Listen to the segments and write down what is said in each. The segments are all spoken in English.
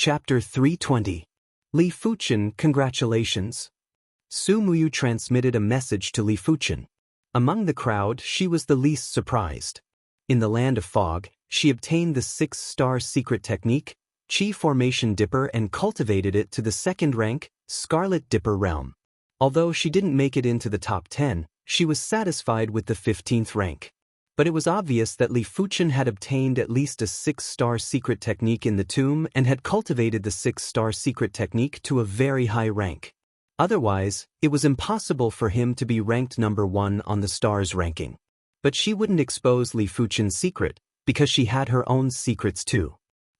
Chapter 320. Li Fuchen, congratulations. Su Muyu transmitted a message to Li Fuchen. Among the crowd, she was the least surprised. In the land of fog, she obtained the 6-star secret technique, Qi Formation Dipper, and cultivated it to the 2nd rank, Scarlet Dipper realm. Although she didn't make it into the top 10, she was satisfied with the 15th rank. But it was obvious that Li Fuchen had obtained at least a 6-star secret technique in the tomb and had cultivated the 6-star secret technique to a very high rank. Otherwise, it was impossible for him to be ranked number 1 on the stars ranking. But she wouldn't expose Li Fuchen's secret, because she had her own secrets too.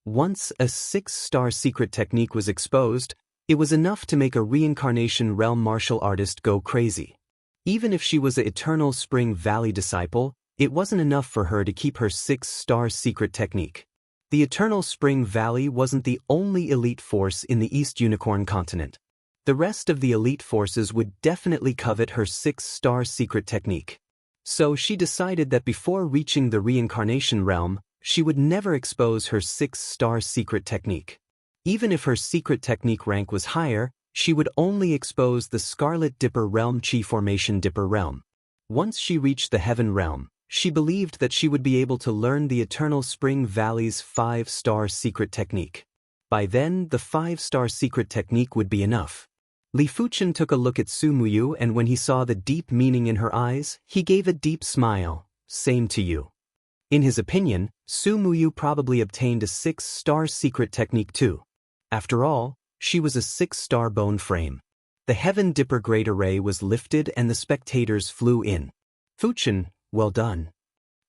Once a 6-star secret technique was exposed, it was enough to make a Reincarnation realm martial artist go crazy. Even if she was an Eternal Spring Valley disciple, it wasn't enough for her to keep her 6-star secret technique. The Eternal Spring Valley wasn't the only elite force in the East Unicorn continent. The rest of the elite forces would definitely covet her 6-star secret technique. So she decided that before reaching the Reincarnation realm, she would never expose her 6-star secret technique. Even if her secret technique rank was higher, she would only expose the Scarlet Dipper realm Qi Formation Dipper realm. Once she reached the Heaven realm, she believed that she would be able to learn the Eternal Spring Valley's 5-star secret technique. By then, the 5-star secret technique would be enough. Li Fuchen took a look at Su Muyu, and when he saw the deep meaning in her eyes, he gave a deep smile. Same to you. In his opinion, Su Muyu probably obtained a 6-star secret technique too. After all, she was a 6-star bone frame. The Heaven Dipper Great Array was lifted and the spectators flew in. Fuchen, well done.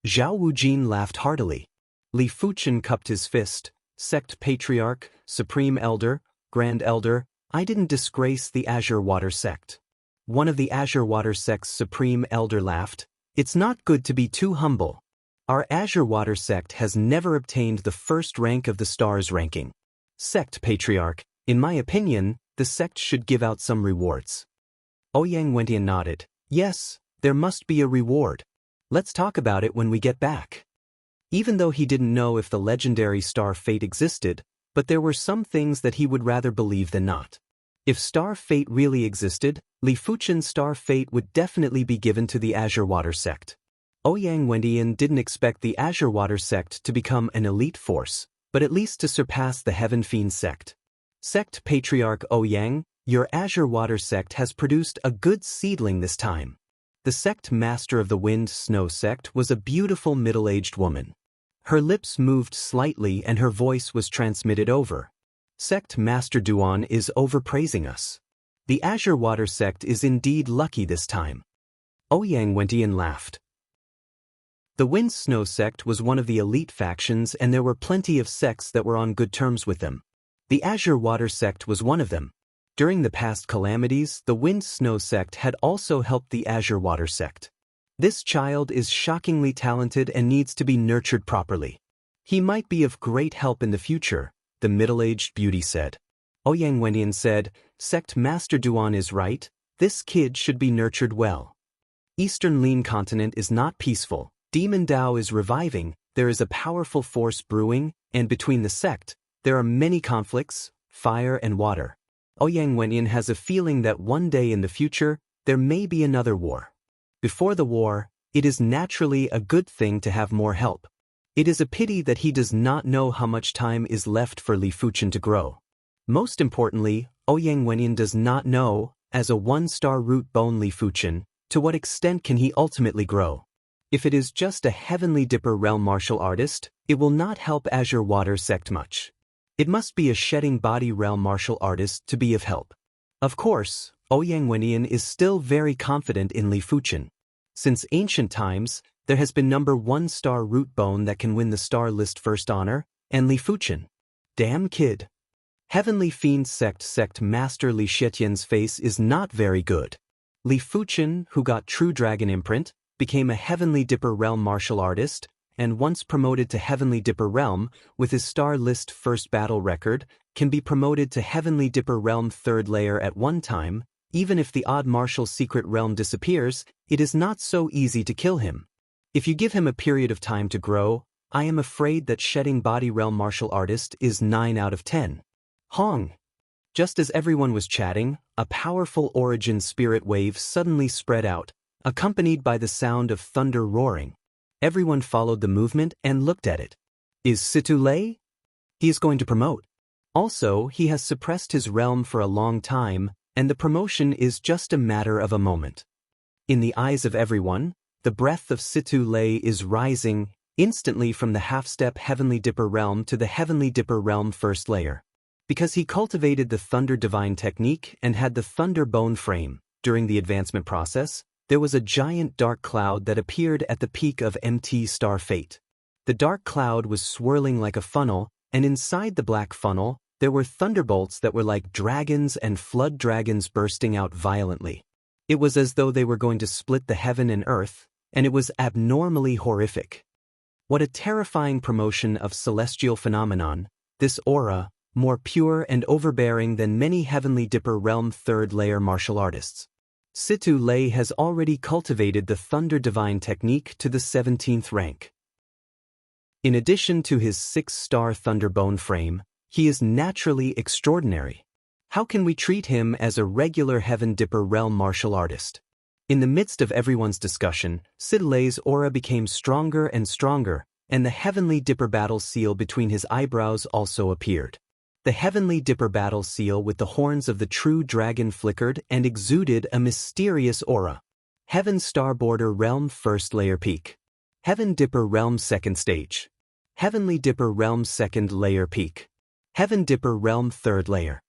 Zhao Wujin laughed heartily. Li Fuchen cupped his fist. Sect Patriarch, Supreme Elder, Grand Elder, I didn't disgrace the Azure Water Sect. One of the Azure Water Sect's Supreme Elder laughed. It's not good to be too humble. Our Azure Water Sect has never obtained the 1st rank of the stars ranking. Sect Patriarch, in my opinion, the sect should give out some rewards. Ouyang Wentian nodded. Yes, there must be a reward. Let's talk about it when we get back. Even though he didn't know if the legendary Star Fate existed, but there were some things that he would rather believe than not. If Star Fate really existed, Li Fuchen's Star Fate would definitely be given to the Azure Water Sect. Ouyang Wentian didn't expect the Azure Water Sect to become an elite force, but at least to surpass the Heaven Fiend Sect. Sect Patriarch Ouyang, your Azure Water Sect has produced a good seedling this time. The Sect Master of the Wind Snow Sect was a beautiful middle-aged woman. Her lips moved slightly and her voice was transmitted over. Sect Master Duan is overpraising us. The Azure Water Sect is indeed lucky this time. Ouyang Wentian laughed. The Wind Snow Sect was one of the elite factions and there were plenty of sects that were on good terms with them. The Azure Water Sect was one of them. During the past calamities, the Wind Snow Sect had also helped the Azure Water Sect. This child is shockingly talented and needs to be nurtured properly. He might be of great help in the future, the middle-aged beauty said. Ouyang Wentian said, Sect Master Duan is right, this kid should be nurtured well. Eastern Lin continent is not peaceful, Demon Dao is reviving, there is a powerful force brewing, and between the sect, there are many conflicts, fire and water. Ouyang Wentian has a feeling that one day in the future, there may be another war. Before the war, it is naturally a good thing to have more help. It is a pity that he does not know how much time is left for Li Fuchen to grow. Most importantly, Ouyang Wentian does not know, as a 1-star root bone Li Fuchen, to what extent can he ultimately grow. If it is just a Heavenly Dipper realm martial artist, it will not help Azure Water Sect much. It must be a Shedding Body realm martial artist to be of help. Of course, Ouyang Wentian is still very confident in Li Fuchen. Since ancient times, there has been number 1-star root bone that can win the star list first honor, and Li Fuchen. Damn kid. Heavenly Fiend Sect Master Li Shetian's face is not very good. Li Fuchen, who got True Dragon imprint, became a Heavenly Dipper realm martial artist, and once promoted to Heavenly Dipper realm, with his star list first battle record, can be promoted to Heavenly Dipper realm 3rd layer at one time. Even if the odd martial secret realm disappears, it is not so easy to kill him. If you give him a period of time to grow, I am afraid that Shedding Body realm martial artist is 9 out of 10. Hong! Just as everyone was chatting, a powerful origin spirit wave suddenly spread out, accompanied by the sound of thunder roaring. Everyone followed the movement and looked at it. Is Situ Lei? He is going to promote. Also, he has suppressed his realm for a long time, and the promotion is just a matter of a moment. In the eyes of everyone, the breath of Situ Lei is rising instantly from the half-step Heavenly Dipper realm to the Heavenly Dipper realm first layer. Because he cultivated the Thunder Divine technique and had the Thunder Bone frame, during the advancement process, there was a giant dark cloud that appeared at the peak of MT Star Fate. The dark cloud was swirling like a funnel, and inside the black funnel, there were thunderbolts that were like dragons and flood dragons bursting out violently. It was as though they were going to split the heaven and earth, and it was abnormally horrific. What a terrifying promotion of celestial phenomenon, this aura, more pure and overbearing than many Heavenly Dipper realm third layer martial artists. Situ Lei has already cultivated the Thunder Divine technique to the 17th rank. In addition to his 6-star Thunder Bone frame, he is naturally extraordinary. How can we treat him as a regular Heaven Dipper realm martial artist? In the midst of everyone's discussion, Situ Lei's aura became stronger and stronger, and the Heavenly Dipper battle seal between his eyebrows also appeared. The Heavenly Dipper battle seal with the horns of the true dragon flickered and exuded a mysterious aura. Heaven Star Border Realm First Layer Peak. Heaven Dipper Realm Second Stage. Heavenly Dipper Realm Second Layer Peak. Heaven Dipper Realm Third Layer.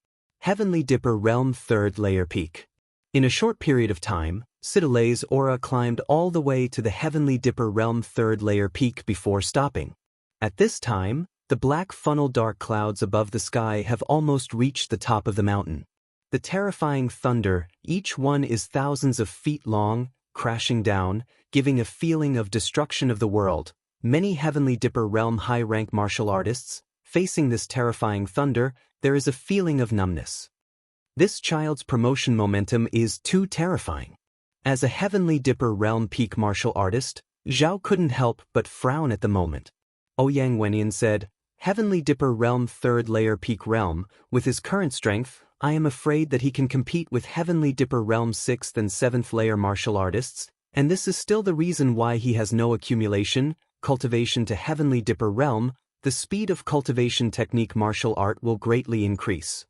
Heavenly Dipper Realm Third Layer Peak. In a short period of time, Situ Lei's aura climbed all the way to the Heavenly Dipper Realm Third Layer Peak before stopping. At this time, the black funnel dark clouds above the sky have almost reached the top of the mountain. The terrifying thunder, each one is thousands of feet long, crashing down, giving a feeling of destruction of the world. Many Heavenly Dipper realm high-rank martial artists, facing this terrifying thunder, there is a feeling of numbness. This child's promotion momentum is too terrifying. As a Heavenly Dipper realm peak martial artist, Zhao couldn't help but frown at the moment. Ouyang Wenyan said, Heavenly Dipper realm third layer peak realm, with his current strength, I am afraid that he can compete with Heavenly Dipper realm 6th and 7th layer martial artists, and this is still the reason why he has no accumulation, cultivation to Heavenly Dipper realm. The speed of cultivation technique martial art will greatly increase.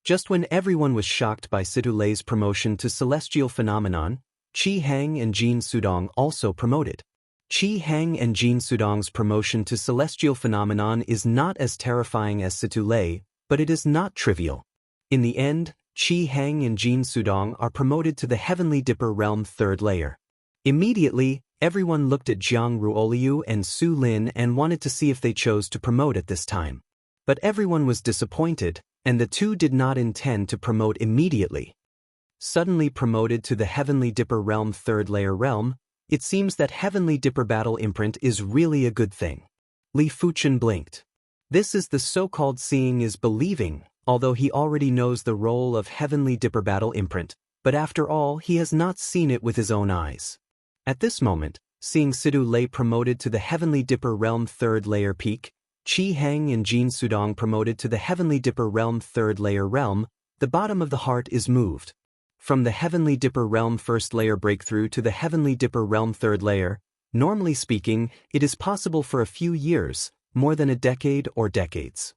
Just when everyone was shocked by Situ Lei's promotion to celestial phenomenon, Qi Hang and Jin Sudong also promoted. Qi Hang and Jin Sudong's promotion to celestial phenomenon is not as terrifying as Situ Lei, but it is not trivial. In the end, Qi Hang and Jin Sudong are promoted to the Heavenly Dipper realm third layer. Immediately, everyone looked at Jiang Ruoliu and Su Lin and wanted to see if they chose to promote at this time. But everyone was disappointed, and the two did not intend to promote immediately. Suddenly promoted to the Heavenly Dipper realm third layer realm, it seems that Heavenly Dipper battle imprint is really a good thing. Li Fuchen blinked. This is the so-called seeing is believing, although he already knows the role of Heavenly Dipper battle imprint, but after all he has not seen it with his own eyes. At this moment, seeing Situ Lei promoted to the Heavenly Dipper realm third layer peak, Qi Hang and Jin Sudong promoted to the Heavenly Dipper realm third layer realm, the bottom of the heart is moved. From the Heavenly Dipper realm first layer breakthrough to the Heavenly Dipper realm third layer, normally speaking, it is possible for a few years, more than a decade or decades.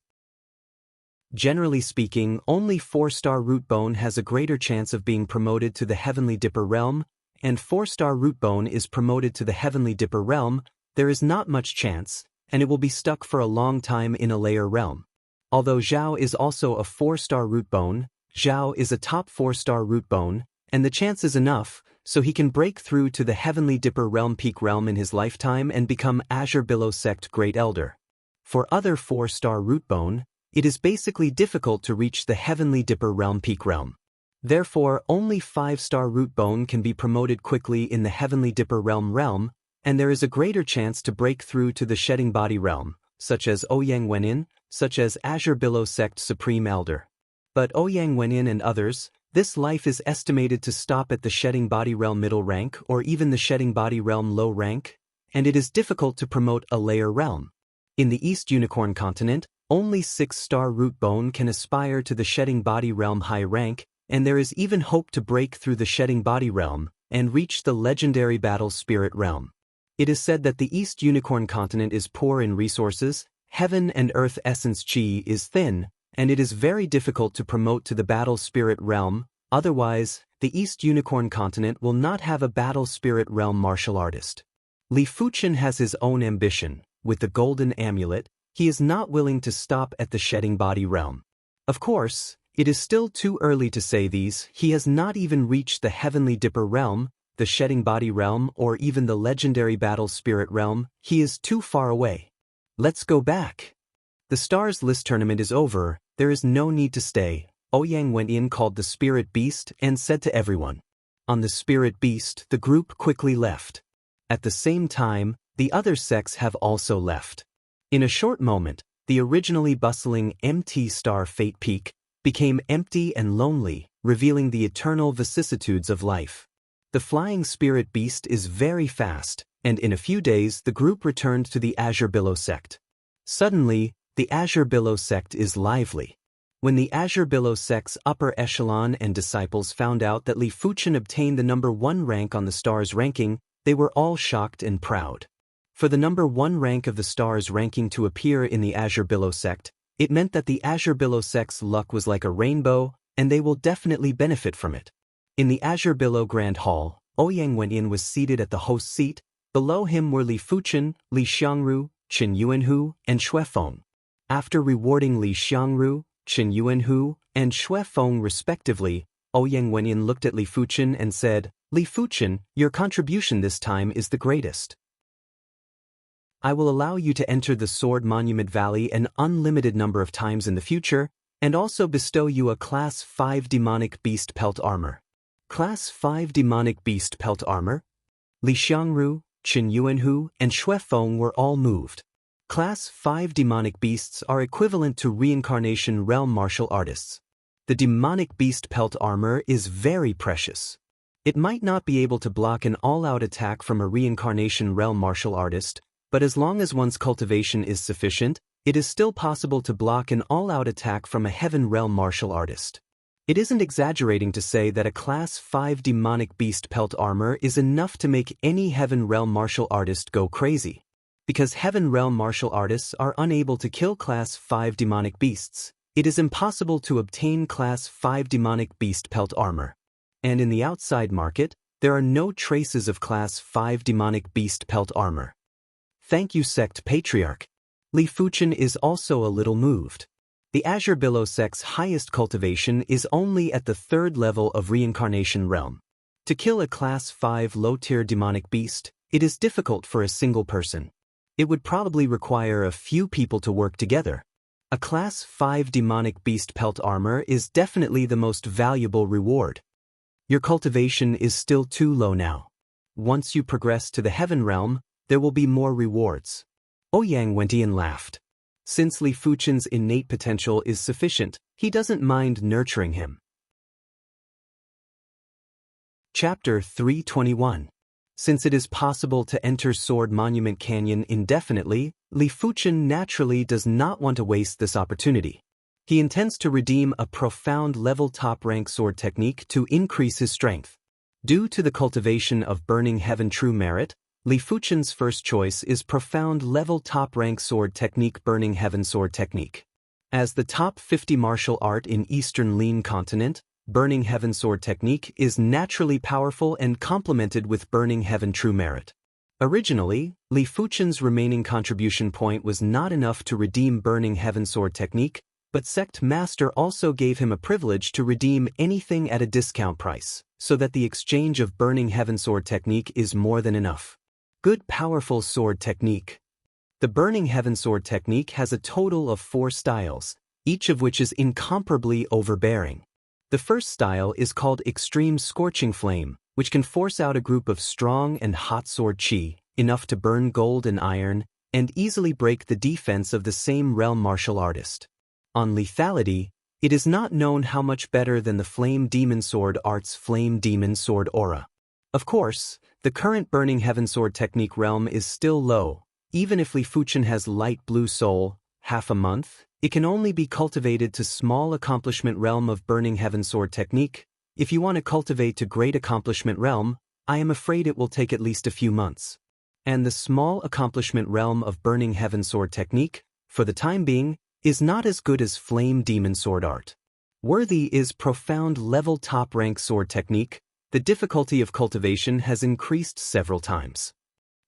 Generally speaking, only 4-star root bone has a greater chance of being promoted to the Heavenly Dipper realm, and 4-star root bone is promoted to the Heavenly Dipper realm. There is not much chance, and it will be stuck for a long time in a layer realm. Although Zhao is also a 4-star root bone, Zhao is a top 4-star root bone, and the chance is enough, so he can break through to the Heavenly Dipper realm peak realm in his lifetime and become Azure Billow Sect Great Elder. For other 4-star root bone, it is basically difficult to reach the Heavenly Dipper realm peak realm. Therefore, only 5-star root bone can be promoted quickly in the Heavenly Dipper realm, and there is a greater chance to break through to the Shedding Body realm, such as Ouyang Wenyan, such as Azure Billow Sect Supreme Elder. But Ouyang Wenyan and others, this life is estimated to stop at the Shedding Body realm middle rank or even the Shedding Body realm low rank, and it is difficult to promote a layer realm. In the East Unicorn continent, Only 6-star root bone can aspire to the shedding body realm high rank, and there is even hope to break through the shedding body realm and reach the legendary battle spirit realm. It is said that the East Unicorn continent is poor in resources, heaven and earth essence chi is thin, and it is very difficult to promote to the battle spirit realm, otherwise, the East Unicorn continent will not have a battle spirit realm martial artist. Li Fuchen has his own ambition. With the golden amulet, he is not willing to stop at the shedding body realm. Of course, it is still too early to say these. He has not even reached the heavenly dipper realm, the shedding body realm, or even the legendary battle spirit realm. He is too far away. Let's go back. The Stars List tournament is over, there is no need to stay. Ouyang went in, called the spirit beast, and said to everyone. On the spirit beast, the group quickly left. At the same time, the other sects have also left. In a short moment, the originally bustling empty star Fate Peak became empty and lonely, revealing the eternal vicissitudes of life. The flying spirit beast is very fast, and in a few days the group returned to the Azure Billow sect. Suddenly, the Azure Billow sect is lively. When the Azure Billow sect's upper echelon and disciples found out that Li Fuchen obtained the number 1 rank on the stars ranking, they were all shocked and proud. For the number 1 rank of the stars ranking to appear in the Azure Billow sect, it meant that the Azure Billow sect's luck was like a rainbow, and they will definitely benefit from it. In the Azure Billow Grand Hall, Ouyang Wenyin was seated at the host seat. Below him were Li Fuchen, Li Xiangru, Qin Yuanhu, and Xuefeng. After rewarding Li Xiangru, Qin Yuanhu, and Xuefeng respectively, Ouyang Wenyin looked at Li Fuchen and said, Li Fuchen, your contribution this time is the greatest. I will allow you to enter the Sword Monument Valley an unlimited number of times in the future, and also bestow you a Class 5 Demonic Beast Pelt Armor. Class 5 Demonic Beast Pelt Armor? Li Xiangru, Qin Yuanhu, and Xuefeng were all moved. Class 5 Demonic Beasts are equivalent to Reincarnation realm martial artists. The Demonic Beast Pelt Armor is very precious. It might not be able to block an all-out attack from a Reincarnation realm martial artist, but as long as one's cultivation is sufficient, it is still possible to block an all-out attack from a Heaven realm martial artist. It isn't exaggerating to say that a Class 5 Demonic Beast Pelt Armor is enough to make any Heaven realm martial artist go crazy. Because Heaven realm martial artists are unable to kill Class 5 Demonic Beasts, it is impossible to obtain Class 5 Demonic Beast Pelt Armor. And in the outside market, there are no traces of Class 5 Demonic Beast Pelt Armor. Thank you, Sect Patriarch. Li Fuchen is also a little moved. The Azure Billow sect's highest cultivation is only at the 3rd level of Reincarnation realm. To kill a Class 5 low-tier demonic beast, it is difficult for a single person. It would probably require a few people to work together. A Class 5 demonic beast pelt armor is definitely the most valuable reward. Your cultivation is still too low now. Once you progress to the Heaven realm, there will be more rewards. Ouyang Wendian laughed. Since Li Fuchen's innate potential is sufficient, he doesn't mind nurturing him. Chapter 321. Since it is possible to enter Sword Monument Canyon indefinitely, Li Fuchen naturally does not want to waste this opportunity. He intends to redeem a profound level top-rank sword technique to increase his strength. Due to the cultivation of Burning Heaven True Merit, Li Fuchen's first choice is profound level top-rank sword technique Burning Heaven Sword Technique. As the top 50 martial art in Eastern Lin Continent, Burning Heaven Sword Technique is naturally powerful and complemented with Burning Heaven True Merit. Originally, Li Fuchen's remaining contribution point was not enough to redeem Burning Heaven Sword Technique, but Sect Master also gave him a privilege to redeem anything at a discount price, so that the exchange of Burning Heaven Sword Technique is more than enough. Good powerful sword technique. The Burning Heaven Sword Technique has a total of 4 styles, each of which is incomparably overbearing. The first style is called Extreme Scorching Flame, which can force out a group of strong and hot sword chi, enough to burn gold and iron, and easily break the defense of the same realm martial artist. On lethality, it is not known how much better than the Flame Demon Sword Art's Flame Demon Sword Aura. Of course, the current Burning Heaven Sword Technique realm is still low. Even if Li Fuchen has light blue soul, half a month, It can only be cultivated to small accomplishment realm of Burning Heaven Sword technique. If you want to cultivate to great accomplishment realm, I am afraid it will take at least a few months. And the small accomplishment realm of Burning Heaven Sword technique, for the time being, is not as good as Flame Demon Sword art. Worthy is profound level top rank sword technique. The difficulty of cultivation has increased several times.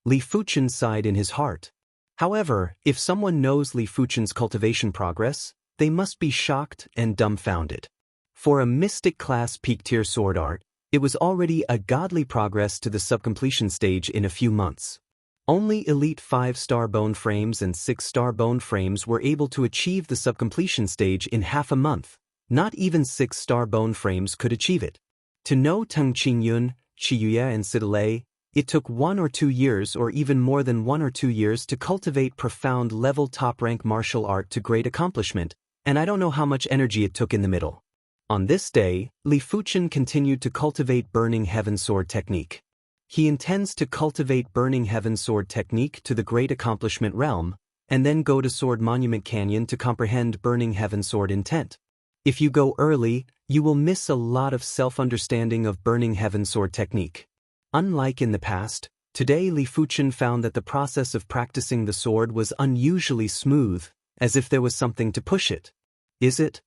Li Fuchen sighed in his heart. However, if someone knows Li Fuchen's cultivation progress, they must be shocked and dumbfounded. For a mystic class peak tier sword art, it was already a godly progress to the subcompletion stage in a few months. Only elite 5-star bone frames and 6-star bone frames were able to achieve the subcompletion stage in half a month. Not even 6-star bone frames could achieve it. To know Teng Qingyun, Qiyuya and Sidalei, it took 1 or 2 years or even more than 1 or 2 years to cultivate profound level top-rank martial art to great accomplishment, and I don't know how much energy it took in the middle. On this day, Li Fuchen continued to cultivate Burning Heaven Sword technique. He intends to cultivate Burning Heaven Sword technique to the great accomplishment realm, and then go to Sword Monument Canyon to comprehend Burning Heaven Sword intent. If you go early, you will miss a lot of self-understanding of Burning Heaven Sword technique. Unlike in the past, today Li Fuchen found that the process of practicing the sword was unusually smooth, as if there was something to push it. Is it?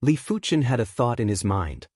Li Fuchen had a thought in his mind.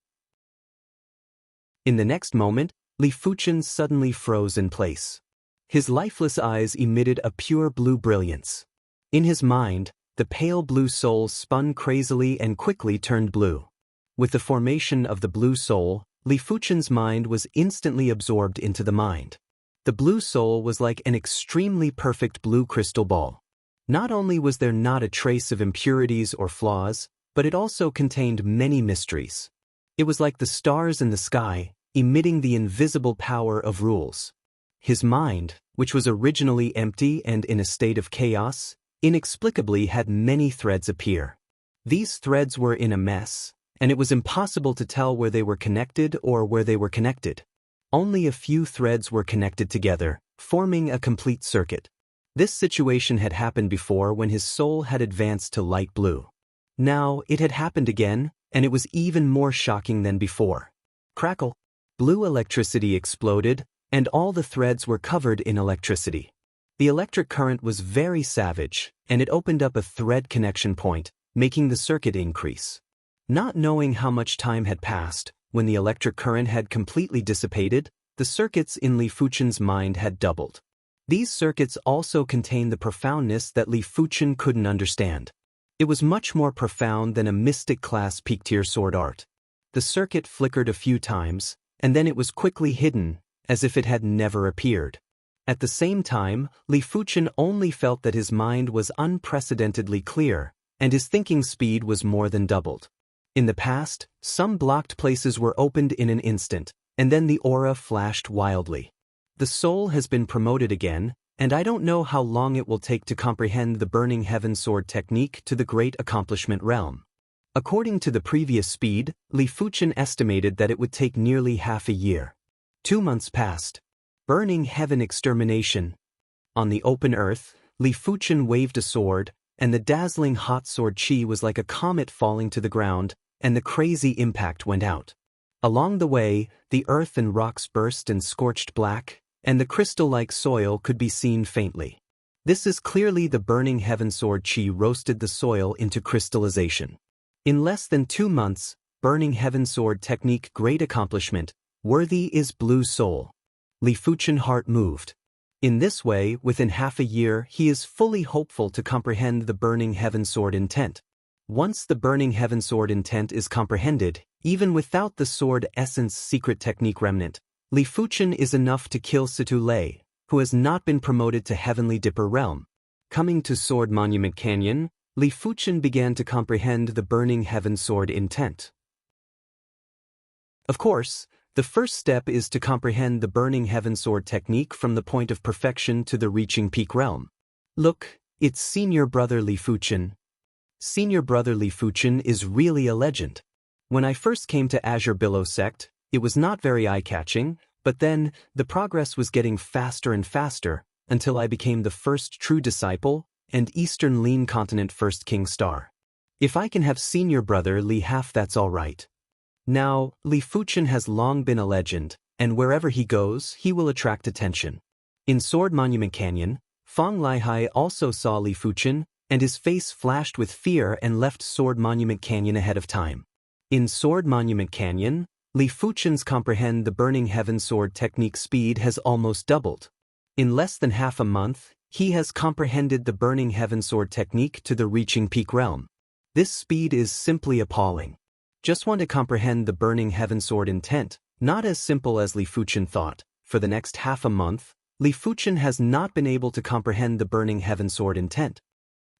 In the next moment, Li Fuchen suddenly froze in place. His lifeless eyes emitted a pure blue brilliance. In his mind, the pale blue soul spun crazily and quickly turned blue. With the formation of the blue soul, Li Fuchen's mind was instantly absorbed into the mind. The blue soul was like an extremely perfect blue crystal ball. Not only was there not a trace of impurities or flaws, but it also contained many mysteries. It was like the stars in the sky, emitting the invisible power of rules. His mind, which was originally empty and in a state of chaos, inexplicably had many threads appear. These threads were in a mess, and it was impossible to tell where they were connected or where they were connected. Only a few threads were connected together, forming a complete circuit. This situation had happened before when his soul had advanced to light blue. Now it had happened again, and it was even more shocking than before. Crackle! Blue electricity exploded, and all the threads were covered in electricity. The electric current was very savage, and it opened up a thread connection point, making the circuit increase. Not knowing how much time had passed, when the electric current had completely dissipated, the circuits in Li Fuchen's mind had doubled. These circuits also contained the profoundness that Li Fuchen couldn't understand. It was much more profound than a mystic class peak tier sword art. The circuit flickered a few times, and then it was quickly hidden, as if it had never appeared. At the same time, Li Fuchen only felt that his mind was unprecedentedly clear, and his thinking speed was more than doubled. In the past, some blocked places were opened in an instant, and then the aura flashed wildly. The soul has been promoted again, and I don't know how long it will take to comprehend the Burning Heaven Sword technique to the great accomplishment realm. According to the previous speed, Li Fuchen estimated that it would take nearly half a year. 2 months passed. Burning Heaven Extermination. On the open earth, Li Fuchen waved a sword, and the dazzling hot sword chi was like a comet falling to the ground, and the crazy impact went out. Along the way, the earth and rocks burst and scorched black, and the crystal-like soil could be seen faintly. This is clearly the Burning Heaven Sword chi roasted the soil into crystallization. In less than 2 months, Burning Heaven Sword technique great accomplishment, worthy is blue soul. Li Fuchen heart moved. In this way, within half a year, he is fully hopeful to comprehend the Burning Heaven Sword intent. Once the Burning Heaven Sword intent is comprehended, even without the sword essence secret technique remnant, Li Fuchen is enough to kill Situ Lei, who has not been promoted to Heavenly Dipper realm. Coming to Sword Monument Canyon, Li Fuchen began to comprehend the Burning Heaven Sword intent. Of course, the first step is to comprehend the Burning Heaven Sword technique from the point of perfection to the reaching peak realm. Look, it's senior brother Li Fuchen. Senior brother Li Fuchen is really a legend. When I first came to Azure Billow sect, it was not very eye-catching, but then, the progress was getting faster and faster, until I became the first true disciple, and Eastern Lean Continent First King Star. If I can have senior brother Li half, that's all right. Now, Li Fuchen has long been a legend, and wherever he goes, he will attract attention. In Sword Monument Canyon, Fang Lihai also saw Li Fuchen, and his face flashed with fear and left Sword Monument Canyon ahead of time. In Sword Monument Canyon, Li Fuchen's comprehend the Burning Heaven sword technique speed has almost doubled. In less than half a month, he has comprehended the Burning Heaven sword technique to the reaching peak realm. This speed is simply appalling. Just want to comprehend the Burning Heaven sword intent, not as simple as Li Fuchen thought. For the next half a month, Li Fuchen has not been able to comprehend the Burning Heaven sword intent.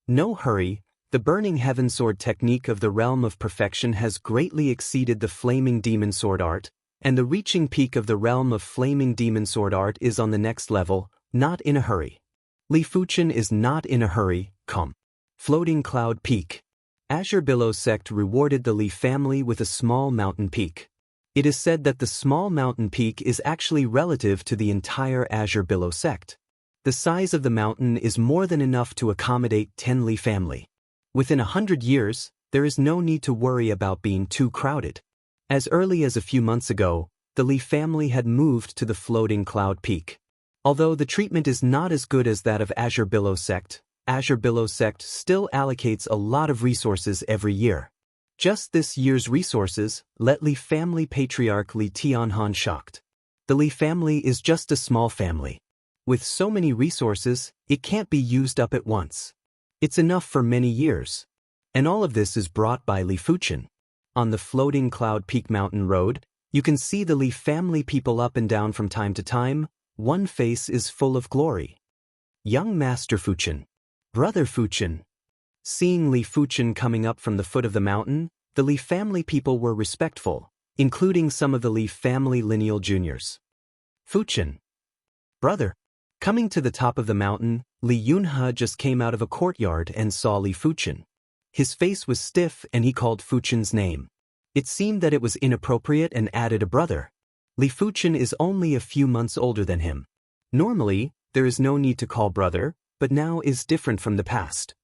No hurry, the Burning Heaven sword technique of the realm of perfection has greatly exceeded the Flaming Demon sword art, and the reaching peak of the realm of Flaming Demon sword art is on the next level, not in a hurry. Li Fuchen is not in a hurry, calm. Floating Cloud Peak. Azure Billow sect rewarded the Li family with a small mountain peak. It is said that the small mountain peak is actually relative to the entire Azure Billow sect. The size of the mountain is more than enough to accommodate 10 Li family. Within 100 years, there is no need to worry about being too crowded. As early as a few months ago, the Li family had moved to the Floating Cloud Peak. Although the treatment is not as good as that of Azure Billow sect still allocates a lot of resources every year. Just this year's resources let Li family patriarch Li Tianhan shocked. The Li family is just a small family. With so many resources, it can't be used up at once. It's enough for many years. And all of this is brought by Li Fuchen. On the Floating Cloud Peak Mountain Road, you can see the Li family people up and down from time to time. One face is full of glory. Young Master Fuchen. Brother Fuchen. Seeing Li Fuchen coming up from the foot of the mountain, the Li family people were respectful, including some of the Li family lineal juniors. Fuchen. Brother. Coming to the top of the mountain, Li Yunhe just came out of a courtyard and saw Li Fuchen. His face was stiff and he called Fuchen's name. It seemed that it was inappropriate and added a brother. Li Fuchen is only a few months older than him. Normally, there is no need to call brother, but now is different from the past.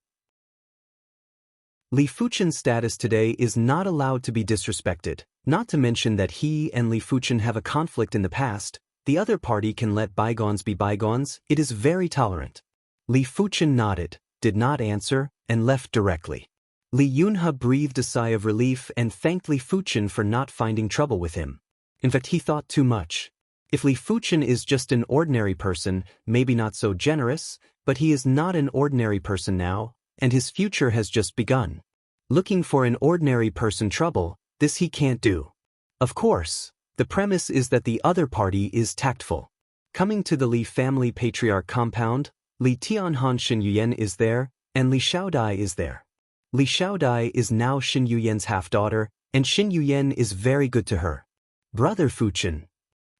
Li Fuchen's status today is not allowed to be disrespected, not to mention that he and Li Fuchen have a conflict in the past. The other party can let bygones be bygones. It is very tolerant. Li Fuchen nodded, did not answer, and left directly. Li Yunhe breathed a sigh of relief and thanked Li Fuchen for not finding trouble with him. In fact, he thought too much. If Li Fuchen is just an ordinary person, maybe not so generous, but he is not an ordinary person now, and his future has just begun. Looking for an ordinary person trouble, this he can't do. Of course. The premise is that the other party is tactful. Coming to the Li family patriarch compound, Li Tianhan Xin Yuyen is there, and Li Xiaodai is there. Li Xiaodai is now Xin Yuyen's half-daughter, and Xin Yuyen is very good to her. Brother Fuchen.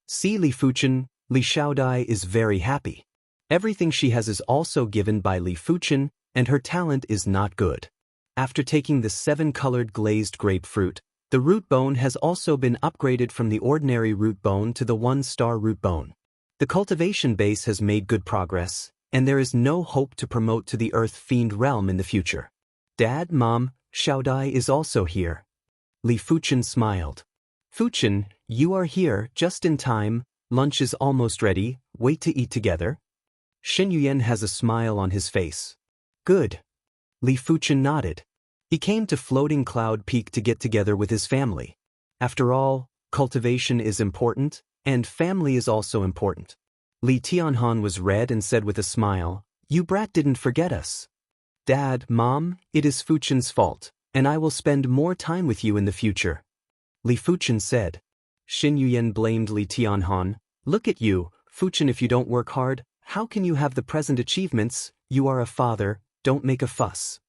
See Li Fuchen, Li Xiaodai is very happy. Everything she has is also given by Li Fuchen, and her talent is not good. After taking the 7-colored glazed grapefruit, the root bone has also been upgraded from the ordinary root bone to the 1-star root bone. The cultivation base has made good progress, and there is no hope to promote to the Earth Fiend realm in the future. Dad, Mom, Xiaodai is also here. Li Fuchen smiled. Fuchen, you are here just in time. Lunch is almost ready. Wait to eat together. Xin Yuyen has a smile on his face. Good. Li Fuchen nodded. He came to Floating Cloud Peak to get together with his family. After all, cultivation is important, and family is also important. Li Tianhan was red and said with a smile, "You brat didn't forget us." Dad, Mom, it is Fuchen's fault, and I will spend more time with you in the future. Li Fuchen said. Xin Yuyen blamed Li Tianhan. Look at you, Fuchen, if you don't work hard, how can you have the present achievements? You are a father, don't make a fuss.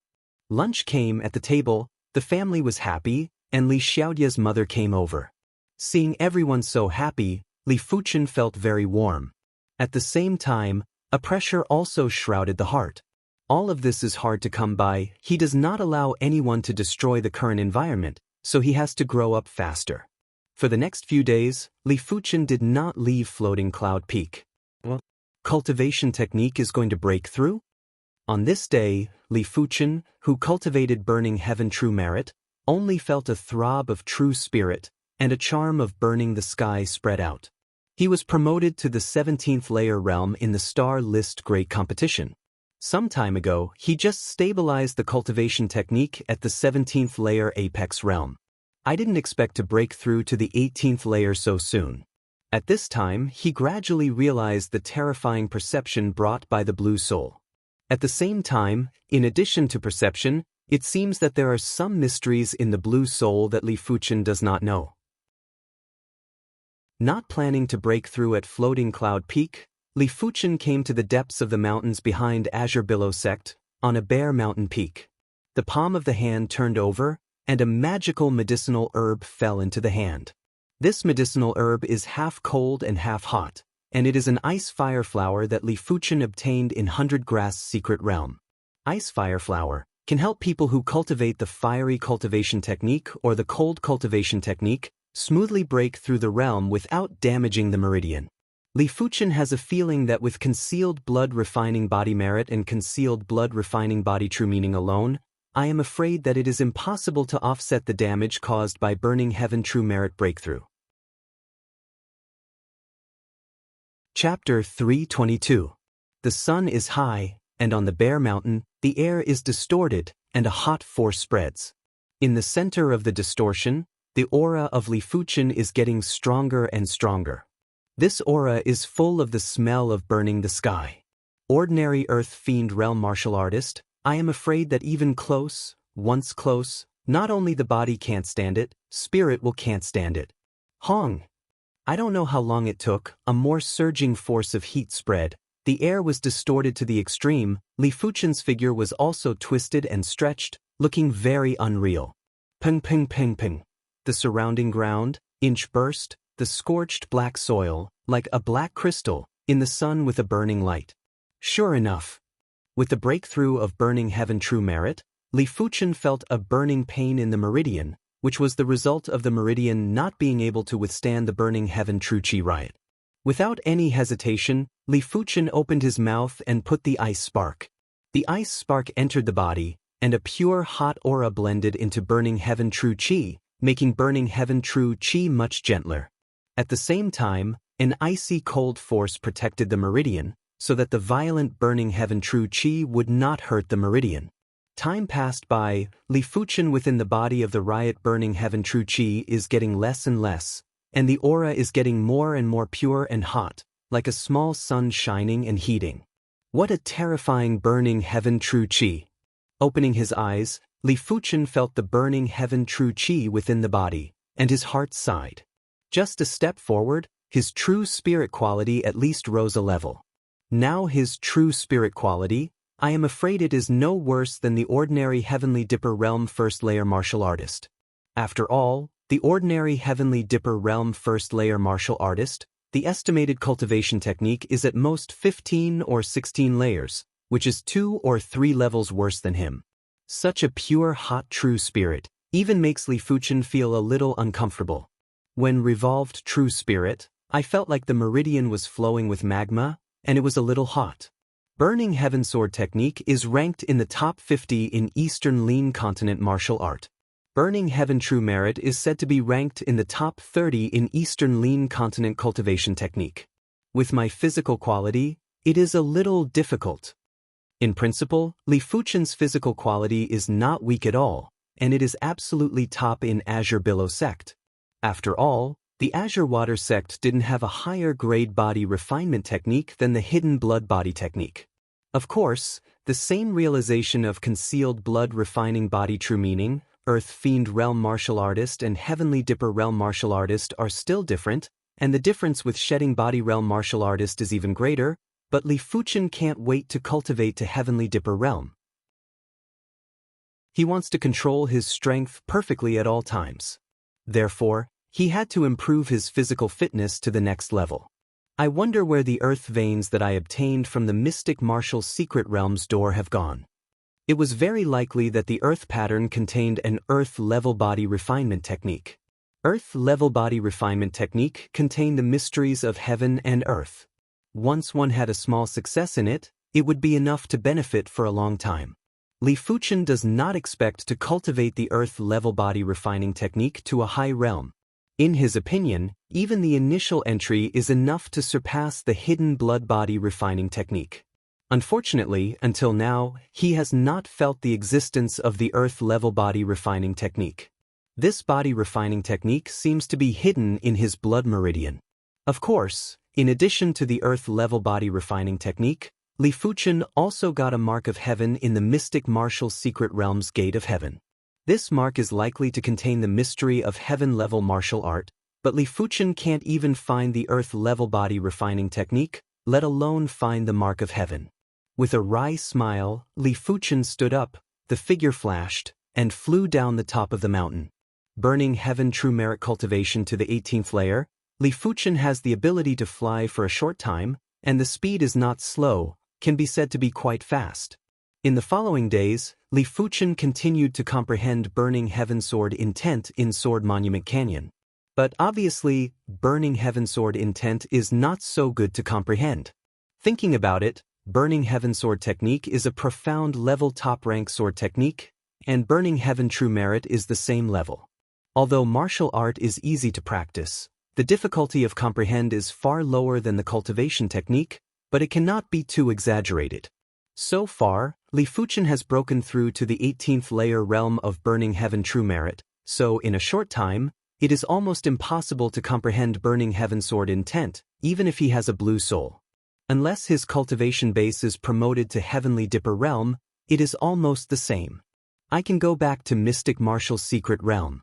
Lunch came at the table, the family was happy, and Li Xiaodia's mother came over. Seeing everyone so happy, Li Fuchen felt very warm. At the same time, a pressure also shrouded the heart. All of this is hard to come by. He does not allow anyone to destroy the current environment, so he has to grow up faster. For the next few days, Li Fuchen did not leave Floating Cloud Peak. Well, cultivation technique is going to break through? On this day, Li Fuchen, who cultivated burning heaven true merit, only felt a throb of true spirit, and a charm of burning the sky spread out. He was promoted to the 17th layer realm in the star list great competition. Some time ago, he just stabilized the cultivation technique at the 17th layer apex realm. I didn't expect to break through to the 18th layer so soon. At this time, he gradually realized the terrifying perception brought by the blue soul. At the same time, in addition to perception, it seems that there are some mysteries in the blue soul that Li Fuchen does not know. Not planning to break through at Floating Cloud Peak, Li Fuchen came to the depths of the mountains behind Azure Billow Sect, on a bare mountain peak. The palm of the hand turned over, and a magical medicinal herb fell into the hand. This medicinal herb is half cold and half hot, and it is an ice fire flower that Li Fuchen obtained in 100 Grass Secret Realm. Ice fire flower can help people who cultivate the fiery cultivation technique or the cold cultivation technique smoothly break through the realm without damaging the meridian. Li Fuchen has a feeling that with concealed blood refining body merit and concealed blood refining body true meaning alone, I am afraid that it is impossible to offset the damage caused by burning heaven true merit breakthrough. Chapter 322. The sun is high, and on the bare mountain, the air is distorted, and a hot force spreads. In the center of the distortion, the aura of Li Fuchen is getting stronger and stronger. This aura is full of the smell of burning the sky. Ordinary earth fiend realm martial artist, I am afraid that even close, once close, not only the body can't stand it, spirit will can't stand it. Hong! I don't know how long it took, a more surging force of heat spread, the air was distorted to the extreme, Li Fuchen's figure was also twisted and stretched, looking very unreal. Ping ping ping ping. The surrounding ground, inch burst, the scorched black soil, like a black crystal, in the sun with a burning light. Sure enough. With the breakthrough of burning heaven true merit, Li Fuchen felt a burning pain in the meridian, which was the result of the meridian not being able to withstand the burning heaven true chi riot. Without any hesitation, Li Fuchen opened his mouth and put the ice spark. The ice spark entered the body, and a pure hot aura blended into burning heaven true chi, making burning heaven true chi much gentler. At the same time, an icy cold force protected the meridian, so that the violent burning heaven true chi would not hurt the meridian. Time passed by, Li Fuchen within the body of the riot burning heaven true chi is getting less and less, and the aura is getting more and more pure and hot, like a small sun shining and heating. What a terrifying burning heaven true chi! Opening his eyes, Li Fuchen felt the burning heaven true chi within the body, and his heart sighed. Just a step forward, his true spirit quality at least rose a level. Now his true spirit quality, I am afraid it is no worse than the ordinary Heavenly Dipper Realm First Layer Martial Artist. After all, the ordinary Heavenly Dipper Realm First Layer Martial Artist, the estimated cultivation technique is at most 15 or 16 layers, which is 2 or 3 levels worse than him. Such a pure hot true spirit even makes Li Fuchen feel a little uncomfortable. When revolved true spirit, I felt like the meridian was flowing with magma, and it was a little hot. Burning Heaven Sword technique is ranked in the top 50 in Eastern Lean Continent martial art. Burning Heaven True Merit is said to be ranked in the top 30 in Eastern Lean Continent cultivation technique. With my physical quality, it is a little difficult. In principle, Li Fuchen's physical quality is not weak at all, and it is absolutely top in Azure Billow Sect. After all, the Azure Water Sect didn't have a higher grade body refinement technique than the Hidden Blood Body technique. Of course, the same realization of concealed blood refining body true meaning, Earth Fiend Realm Martial Artist and Heavenly Dipper Realm Martial Artist are still different, and the difference with Shedding Body Realm Martial Artist is even greater, but Li Fuchen can't wait to cultivate to Heavenly Dipper Realm. He wants to control his strength perfectly at all times. Therefore, he had to improve his physical fitness to the next level. I wonder where the earth veins that I obtained from the Mystic Martial Secret Realms door have gone. It was very likely that the earth pattern contained an earth-level body refinement technique. Earth-level body refinement technique contained the mysteries of heaven and earth. Once one had a small success in it, it would be enough to benefit for a long time. Li Fuchen does not expect to cultivate the earth-level body refining technique to a high realm. In his opinion, even the initial entry is enough to surpass the hidden blood body refining technique. Unfortunately, until now, he has not felt the existence of the earth-level body refining technique. This body refining technique seems to be hidden in his blood meridian. Of course, in addition to the earth-level body refining technique, Li Fuchen also got a mark of heaven in the mystic martial secret realm's gate of heaven. This mark is likely to contain the mystery of heaven-level martial art, but Li Fuchen can't even find the earth-level body refining technique, let alone find the mark of heaven. With a wry smile, Li Fuchen stood up, the figure flashed, and flew down the top of the mountain. Burning heaven true merit cultivation to the 18th layer, Li Fuchen has the ability to fly for a short time, and the speed is not slow, can be said to be quite fast. In the following days, Li Fuchen continued to comprehend Burning Heaven Sword intent in Sword Monument Canyon. But obviously, Burning Heaven Sword intent is not so good to comprehend. Thinking about it, Burning Heaven Sword technique is a profound level top-rank sword technique, and Burning Heaven True Merit is the same level. Although martial art is easy to practice, the difficulty of comprehend is far lower than the cultivation technique, but it cannot be too exaggerated. So far, Li Fuchen has broken through to the 18th layer realm of Burning Heaven True Merit, so in a short time, it is almost impossible to comprehend Burning Heaven Sword intent, even if he has a blue soul. Unless his cultivation base is promoted to Heavenly Dipper realm, it is almost the same. I can go back to Mystic Martial Secret realm.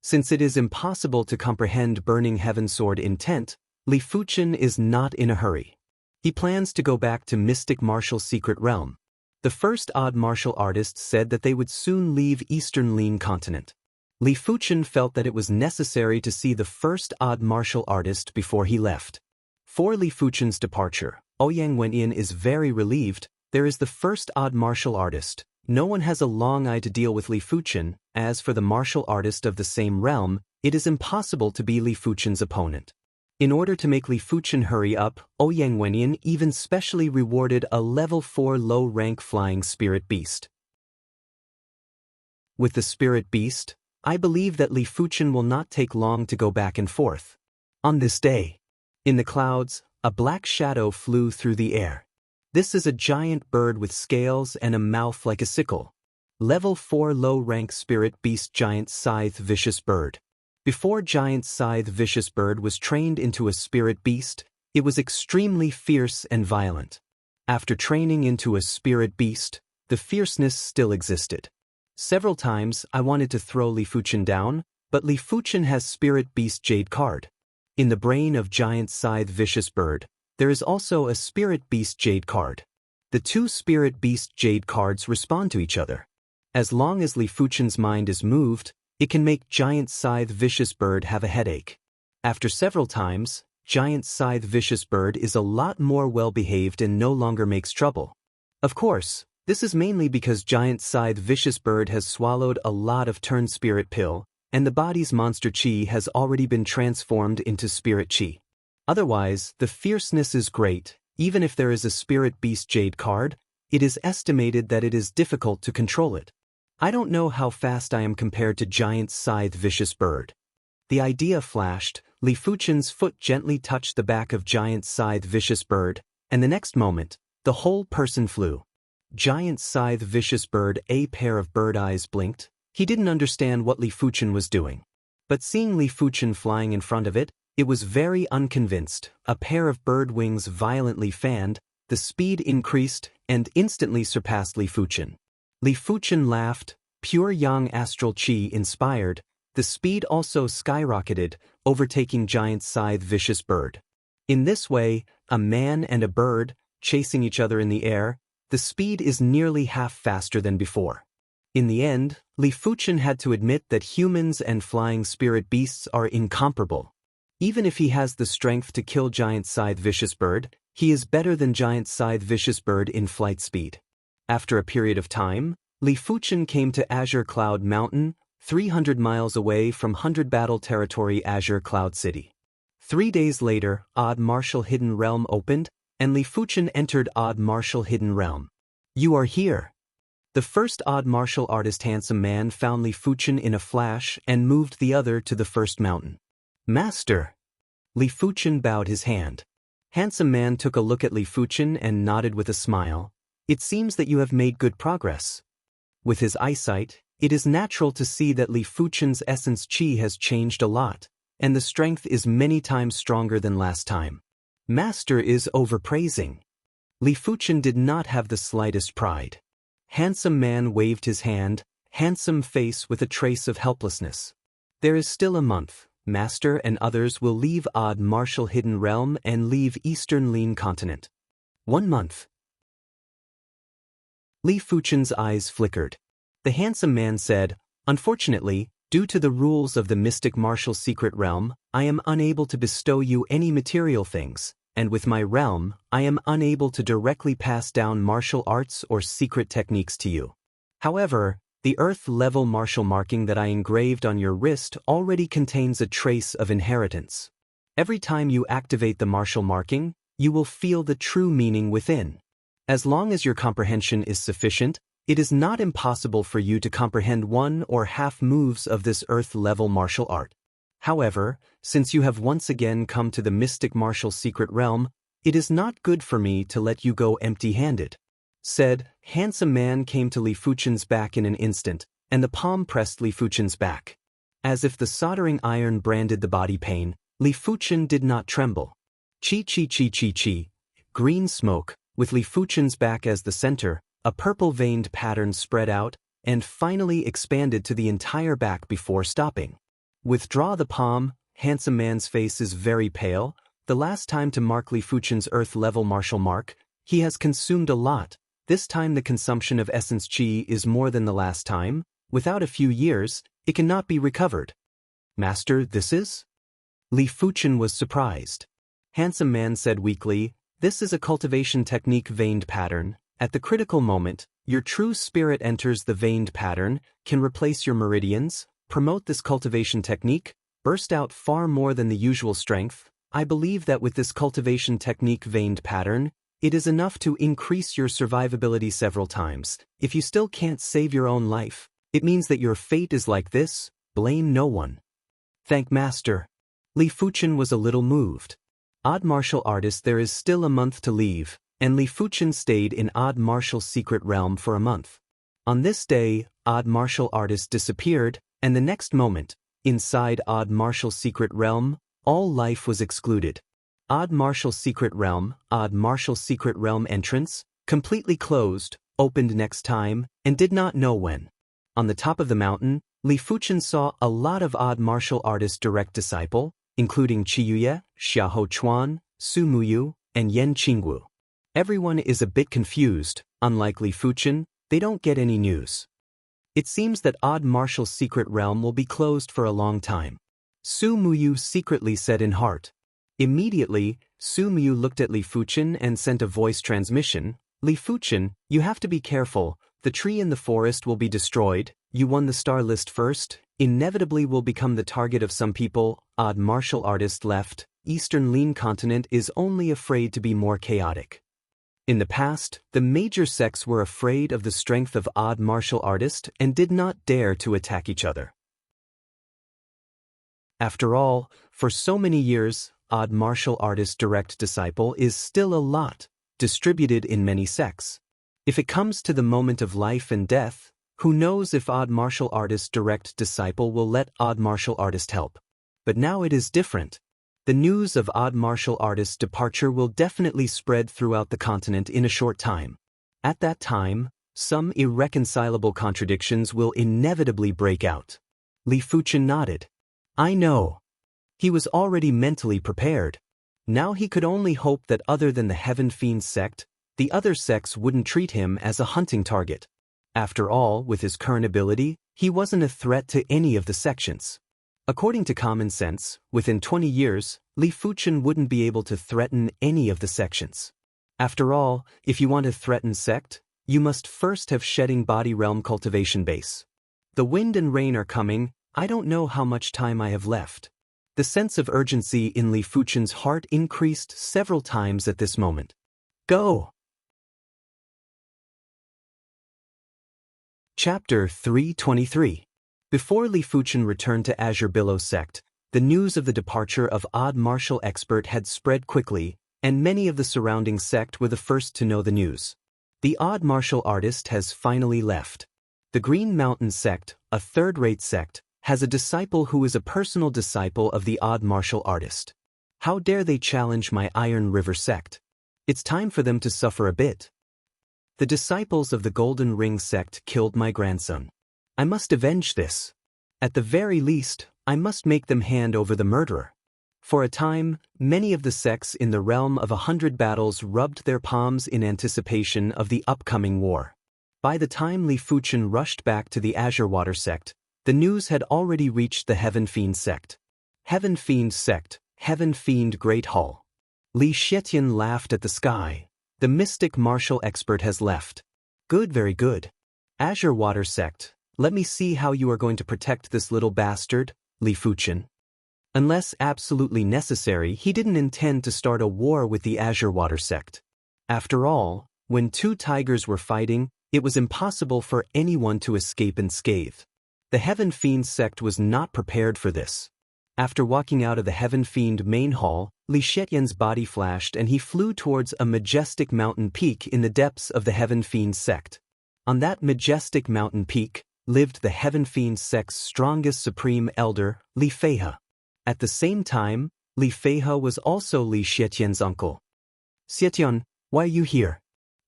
Since it is impossible to comprehend Burning Heaven Sword intent, Li Fuchen is not in a hurry. He plans to go back to Mystic Martial Secret realm. The first odd martial artists said that they would soon leave Eastern Lin continent. Li Fuchen felt that it was necessary to see the first odd martial artist before he left. For Li Fuchen's departure, Ouyang Wenyan is very relieved. There is the first odd martial artist. No one has a long eye to deal with Li Fuchen. As for the martial artist of the same realm, it is impossible to be Li Fuchen's opponent. In order to make Li Fuchen hurry up, Ouyang Wenyan even specially rewarded a level 4 low-rank flying spirit beast. With the spirit beast, I believe that Li Fuchen will not take long to go back and forth. On this day, in the clouds, a black shadow flew through the air. This is a giant bird with scales and a mouth like a sickle. Level 4 low-rank spirit beast giant scythe vicious bird. Before giant scythe vicious bird was trained into a spirit beast, it was extremely fierce and violent. After training into a spirit beast, the fierceness still existed. Several times I wanted to throw Li Fuchen down, but Li Fuchen has spirit beast jade card. In the brain of giant scythe vicious bird, there is also a spirit beast jade card. The two spirit beast jade cards respond to each other. As long as Li Fuchen's mind is moved, it can make giant scythe vicious bird have a headache. After several times, giant scythe vicious bird is a lot more well-behaved and no longer makes trouble. Of course, this is mainly because giant scythe vicious bird has swallowed a lot of turn spirit pill, and the body's monster chi has already been transformed into spirit chi. Otherwise, the fierceness is great. Even if there is a spirit beast jade card, it is estimated that it is difficult to control it. I don't know how fast I am compared to giant scythe vicious bird. The idea flashed. Li Fuchen's foot gently touched the back of giant scythe vicious bird, and the next moment, the whole person flew. Giant scythe vicious bird, a pair of bird eyes blinked. He didn't understand what Li Fuchen was doing. But seeing Li Fuchen flying in front of it, it was very unconvinced. A pair of bird wings violently fanned, the speed increased, and instantly surpassed Li Fuchen. Li Fuchen laughed, pure yang astral chi inspired, the speed also skyrocketed, overtaking giant scythe vicious bird. In this way, a man and a bird, chasing each other in the air, the speed is nearly half faster than before. In the end, Li Fuchen had to admit that humans and flying spirit beasts are incomparable. Even if he has the strength to kill giant scythe vicious bird, he is better than giant scythe vicious bird in flight speed. After a period of time, Li Fuchen came to Azure Cloud Mountain, 300 miles away from 100 Battle Territory Azure Cloud City. 3 days later, Odd Martial Hidden Realm opened, and Li Fuchen entered Odd Martial Hidden Realm. You are here. The first odd martial artist handsome man found Li Fuchen in a flash and moved the other to the first mountain. Master! Li Fuchen bowed his hand. Handsome man took a look at Li Fuchen and nodded with a smile. It seems that you have made good progress. With his eyesight, it is natural to see that Li Fuchen's essence chi has changed a lot, and the strength is many times stronger than last time. Master is overpraising. Li Fuchen did not have the slightest pride. Handsome man waved his hand, handsome face with a trace of helplessness. There is still a month. Master and others will leave Odd Martial Hidden Realm and leave Eastern Lin Continent. 1 month. Li Fuchen's eyes flickered. The handsome man said, Unfortunately, due to the rules of the mystic martial secret realm, I am unable to bestow you any material things, and with my realm, I am unable to directly pass down martial arts or secret techniques to you. However, the Earth-level martial marking that I engraved on your wrist already contains a trace of inheritance. Every time you activate the martial marking, you will feel the true meaning within. As long as your comprehension is sufficient, it is not impossible for you to comprehend one or half moves of this Earth-level martial art. However, since you have once again come to the mystic martial secret realm, it is not good for me to let you go empty-handed. Said, handsome man came to Li Fuchen's back in an instant, and the palm pressed Li Fuchen's back. As if the soldering iron branded the body pain, Li Fuchen did not tremble. Chi. Green smoke, with Li Fuchen's back as the center, a purple-veined pattern spread out, and finally expanded to the entire back before stopping. Withdraw the palm, handsome man's face is very pale. The last time to mark Li Fuchen's Earth-level martial mark, he has consumed a lot. This time the consumption of essence chi is more than the last time. Without a few years, it cannot be recovered. Master, this is? Li Fuchen was surprised. Handsome man said weakly, This is a cultivation technique veined pattern. At the critical moment, your true spirit enters the veined pattern, can replace your meridians, promote this cultivation technique, burst out far more than the usual strength. I believe that with this cultivation technique veined pattern, it is enough to increase your survivability several times. If you still can't save your own life, it means that your fate is like this. Blame no one. Thank Master. Li Fuchen was a little moved. Odd martial artist, there is still a month to leave, and Li Fuchen stayed in Odd Martial Secret Realm for a month. On this day, Odd Martial artist disappeared, and the next moment, inside Odd Martial Secret Realm, all life was excluded. Odd Martial Secret Realm entrance, completely closed, opened next time, and did not know when. On the top of the mountain, Li Fuchen saw a lot of Odd Martial Artist direct disciple, including Qiyuye, Xiahou Chuan, Su Muyu, and Yan Qingwu. Everyone is a bit confused. Unlike Li Fuchen, they don't get any news. It seems that Odd Martial Secret Realm will be closed for a long time. Su Muyu secretly said in heart. Immediately, Su Muyu looked at Li Fuchen and sent a voice transmission. Li Fuchen, you have to be careful. The tree in the forest will be destroyed. You won the star list first. Inevitably will become the target of some people. Odd martial artist left. Eastern Lin Continent is only afraid to be more chaotic. In the past, the major sects were afraid of the strength of Odd martial artist and did not dare to attack each other. After all, for so many years, Odd martial artist direct disciple is still a lot, distributed in many sects. If it comes to the moment of life and death, who knows if Odd martial artist direct disciple will let Odd martial artist help. But now it is different. The news of Odd martial artist's departure will definitely spread throughout the continent in a short time. At that time, some irreconcilable contradictions will inevitably break out. Li Fuchen nodded. I know. He was already mentally prepared. Now he could only hope that other than the Heaven Fiend sect, the other sects wouldn't treat him as a hunting target. After all, with his current ability, he wasn't a threat to any of the sections. According to common sense, within 20 years, Li Fuchen wouldn't be able to threaten any of the sections. After all, if you want to threaten sect, you must first have shedding body realm cultivation base. The wind and rain are coming. I don't know how much time I have left. The sense of urgency in Li Fuchen's heart increased several times at this moment. Go! Chapter 323. Before Li Fuchen returned to Azure Billow sect, the news of the departure of odd martial expert had spread quickly, and many of the surrounding sect were the first to know the news. The odd martial artist has finally left. The Green Mountain sect, a third-rate sect, has a disciple who is a personal disciple of the odd martial artist. How dare they challenge my Iron River sect? It's time for them to suffer a bit. The disciples of the Golden Ring sect killed my grandson. I must avenge this. At the very least, I must make them hand over the murderer. For a time, many of the sects in the realm of 100 battles rubbed their palms in anticipation of the upcoming war. By the time Li Fuchen rushed back to the Azure Water sect, the news had already reached the Heaven Fiend sect. Heaven Fiend sect, Heaven Fiend Great Hall. Li Xietian laughed at the sky. The mystic martial expert has left. Good, very good. Azure Water sect, let me see how you are going to protect this little bastard, Li Fuchen. Unless absolutely necessary, he didn't intend to start a war with the Azure Water sect. After all, when two tigers were fighting, it was impossible for anyone to escape unscathed. The Heaven Fiend sect was not prepared for this. After walking out of the Heaven Fiend main hall, Li Xietian's body flashed and he flew towards a majestic mountain peak in the depths of the Heaven Fiend sect. On that majestic mountain peak lived the Heaven Fiend sect's strongest supreme elder, Li Feihe. At the same time, Li Feihe was also Li Xietian's uncle. Xietian, why are you here?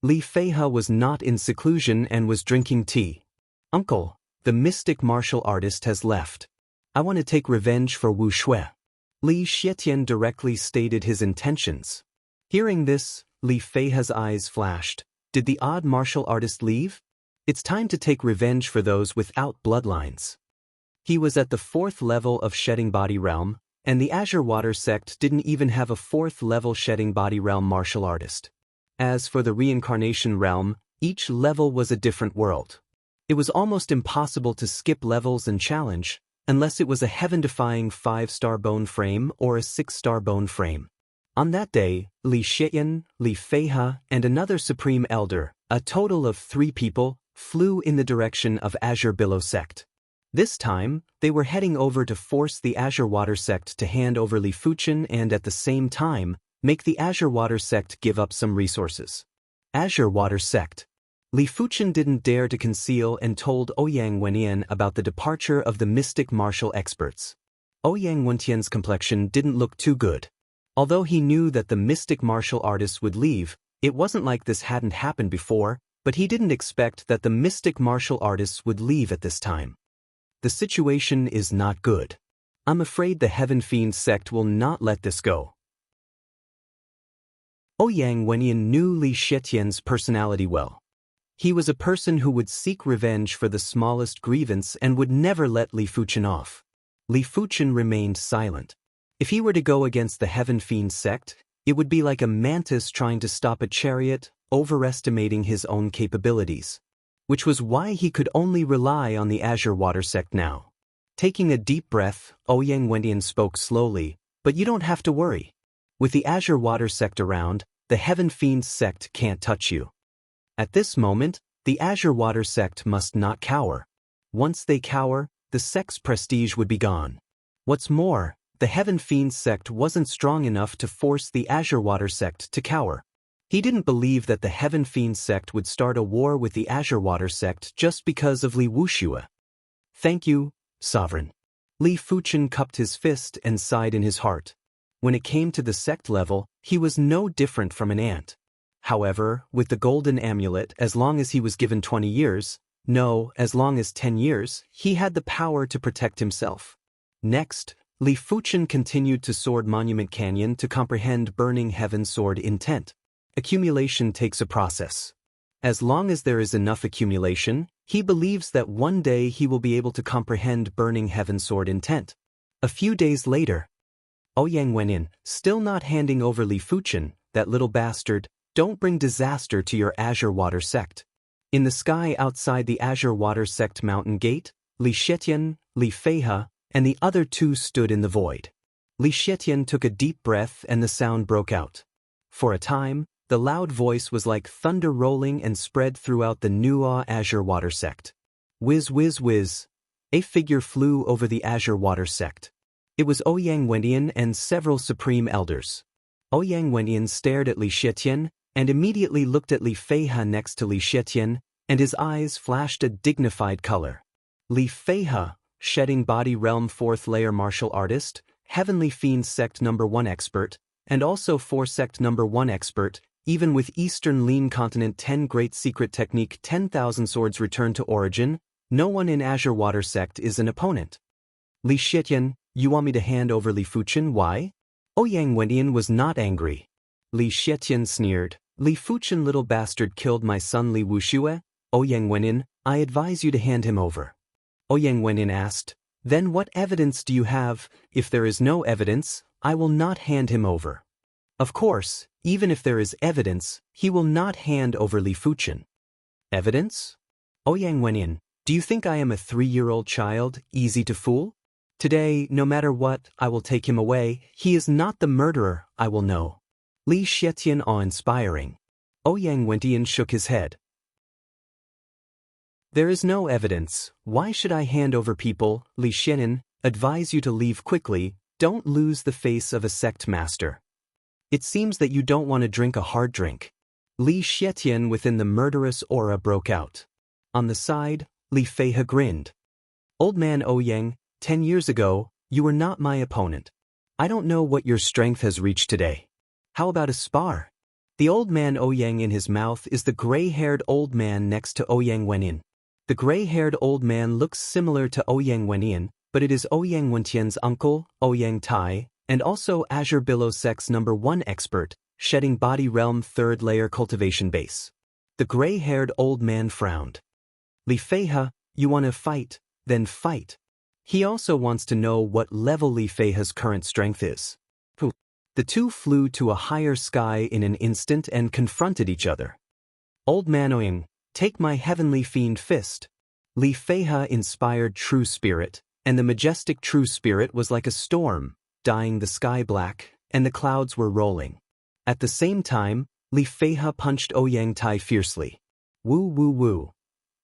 Li Feihe was not in seclusion and was drinking tea. Uncle, the mystic martial artist has left. I want to take revenge for Wu Shui. Li Xietian directly stated his intentions. Hearing this, Li Feihe's eyes flashed. Did the odd martial artist leave? It's time to take revenge for those without bloodlines. He was at the 4th level of Shedding Body Realm, and the Azure Water sect didn't even have a 4th level Shedding Body Realm martial artist. As for the Reincarnation realm, each level was a different world. It was almost impossible to skip levels and challenge, unless it was a heaven-defying 5-star bone frame or a 6-star bone frame. On that day, Li Xietian, Li Feihe, and another Supreme Elder, a total of 3 people, flew in the direction of Azure Billow sect. This time, they were heading over to force the Azure Water sect to hand over Li Fuchen and at the same time, make the Azure Water sect give up some resources. Azure Water sect. Li Fuchen didn't dare to conceal and told Ouyang Wenyan about the departure of the mystic martial experts. Ouyang Wenyan's complexion didn't look too good. Although he knew that the mystic martial artists would leave, it wasn't like this hadn't happened before, but he didn't expect that the mystic martial artists would leave at this time. The situation is not good. I'm afraid the Heaven Fiend sect will not let this go. Ouyang Wenyan knew Li Xietian's personality well. He was a person who would seek revenge for the smallest grievance and would never let Li Fuchen off. Li Fuchen remained silent. If he were to go against the Heaven Fiend sect, it would be like a mantis trying to stop a chariot, overestimating his own capabilities. Which was why he could only rely on the Azure Water sect now. Taking a deep breath, Ouyang Wenyan spoke slowly, but you don't have to worry. With the Azure Water sect around, the Heaven Fiend sect can't touch you. At this moment, the Azure Water sect must not cower. Once they cower, the sect's prestige would be gone. What's more, the Heaven Fiend sect wasn't strong enough to force the Azure Water sect to cower. He didn't believe that the Heaven Fiend sect would start a war with the Azure Water sect just because of Li Wuxia. Thank you, Sovereign. Li Fuchen cupped his fist and sighed in his heart. When it came to the sect level, he was no different from an ant. However, with the golden amulet, as long as he was given 20 years, no, as long as 10 years, he had the power to protect himself. Next, Li Fuchen continued to Sword Monument Canyon to comprehend Burning Heaven Sword intent. Accumulation takes a process. As long as there is enough accumulation, he believes that one day he will be able to comprehend Burning Heaven Sword intent. A few days later, Ouyang Wenyan, still not handing over Li Fuchen, that little bastard, don't bring disaster to your Azure Water sect. In the sky outside the Azure Water sect mountain gate, Li Xietian, Li Feihe, and the other 2 stood in the void. Li Xietian took a deep breath and the sound broke out. For a time, The loud voice was like thunder rolling and spread throughout the Nuwa Azure Water sect. Whiz whiz whiz. A figure flew over the Azure Water sect. It was Ouyang Wendian and several supreme elders. Ouyang Wendian stared at Li Xietian and immediately looked at Li Feihe next to Li Xietian, and his eyes flashed a dignified color. Li Feihe, shedding body realm 4th layer martial artist, Heavenly Fiend sect number 1 expert, and also 4 sect number 1 expert, even with Eastern Lean Continent 10 Great Secret Technique 10,000 Swords Return to Origin, no one in Azure Water sect is an opponent. Li Xietian, you want me to hand over Li Fuchen, why? Ouyang Wendian was not angry. Li Xietian sneered, Li Fuchen little bastard killed my son Li Wuxia. Ouyang Wendian, I advise you to hand him over. Ouyang Wendian asked, then what evidence do you have? If there is no evidence, I will not hand him over. Of course, even if there is evidence, he will not hand over Li Fuchen. Evidence? Ouyang Wendian, do you think I am a 3-year-old child, easy to fool? Today, no matter what, I will take him away. He is not the murderer, I will know. Li Xietian awe-inspiring. Ouyang Wendian shook his head. There is no evidence. Why should I hand over people? Li Xietian, advise you to leave quickly. Don't lose the face of a sect master. It seems that you don't want to drink a hard drink. Li Xietian within the murderous aura broke out. On the side, Li Feihe grinned. Old man Ouyang, 10 years ago, you were not my opponent. I don't know what your strength has reached today. How about a spar? The old man Ouyang in his mouth is the gray-haired old man next to Ouyang Wendian. The gray-haired old man looks similar to Ouyang Wendian, but it is Ouyang Wentian's uncle, Ouyang Tai, and also Azure Billow Sect's number 1 expert, shedding body realm 3rd layer cultivation base. The gray-haired old man frowned. Li Feihe, you want to fight, then fight. He also wants to know what level Li Feihe's current strength is. The two flew to a higher sky in an instant and confronted each other. Old man Ouyang, take my heavenly fiend fist. Li Feihe inspired true spirit, and the majestic true spirit was like a storm, dyeing the sky black, and the clouds were rolling. At the same time, Li Feihe punched Ouyang Tai fiercely. Woo woo woo.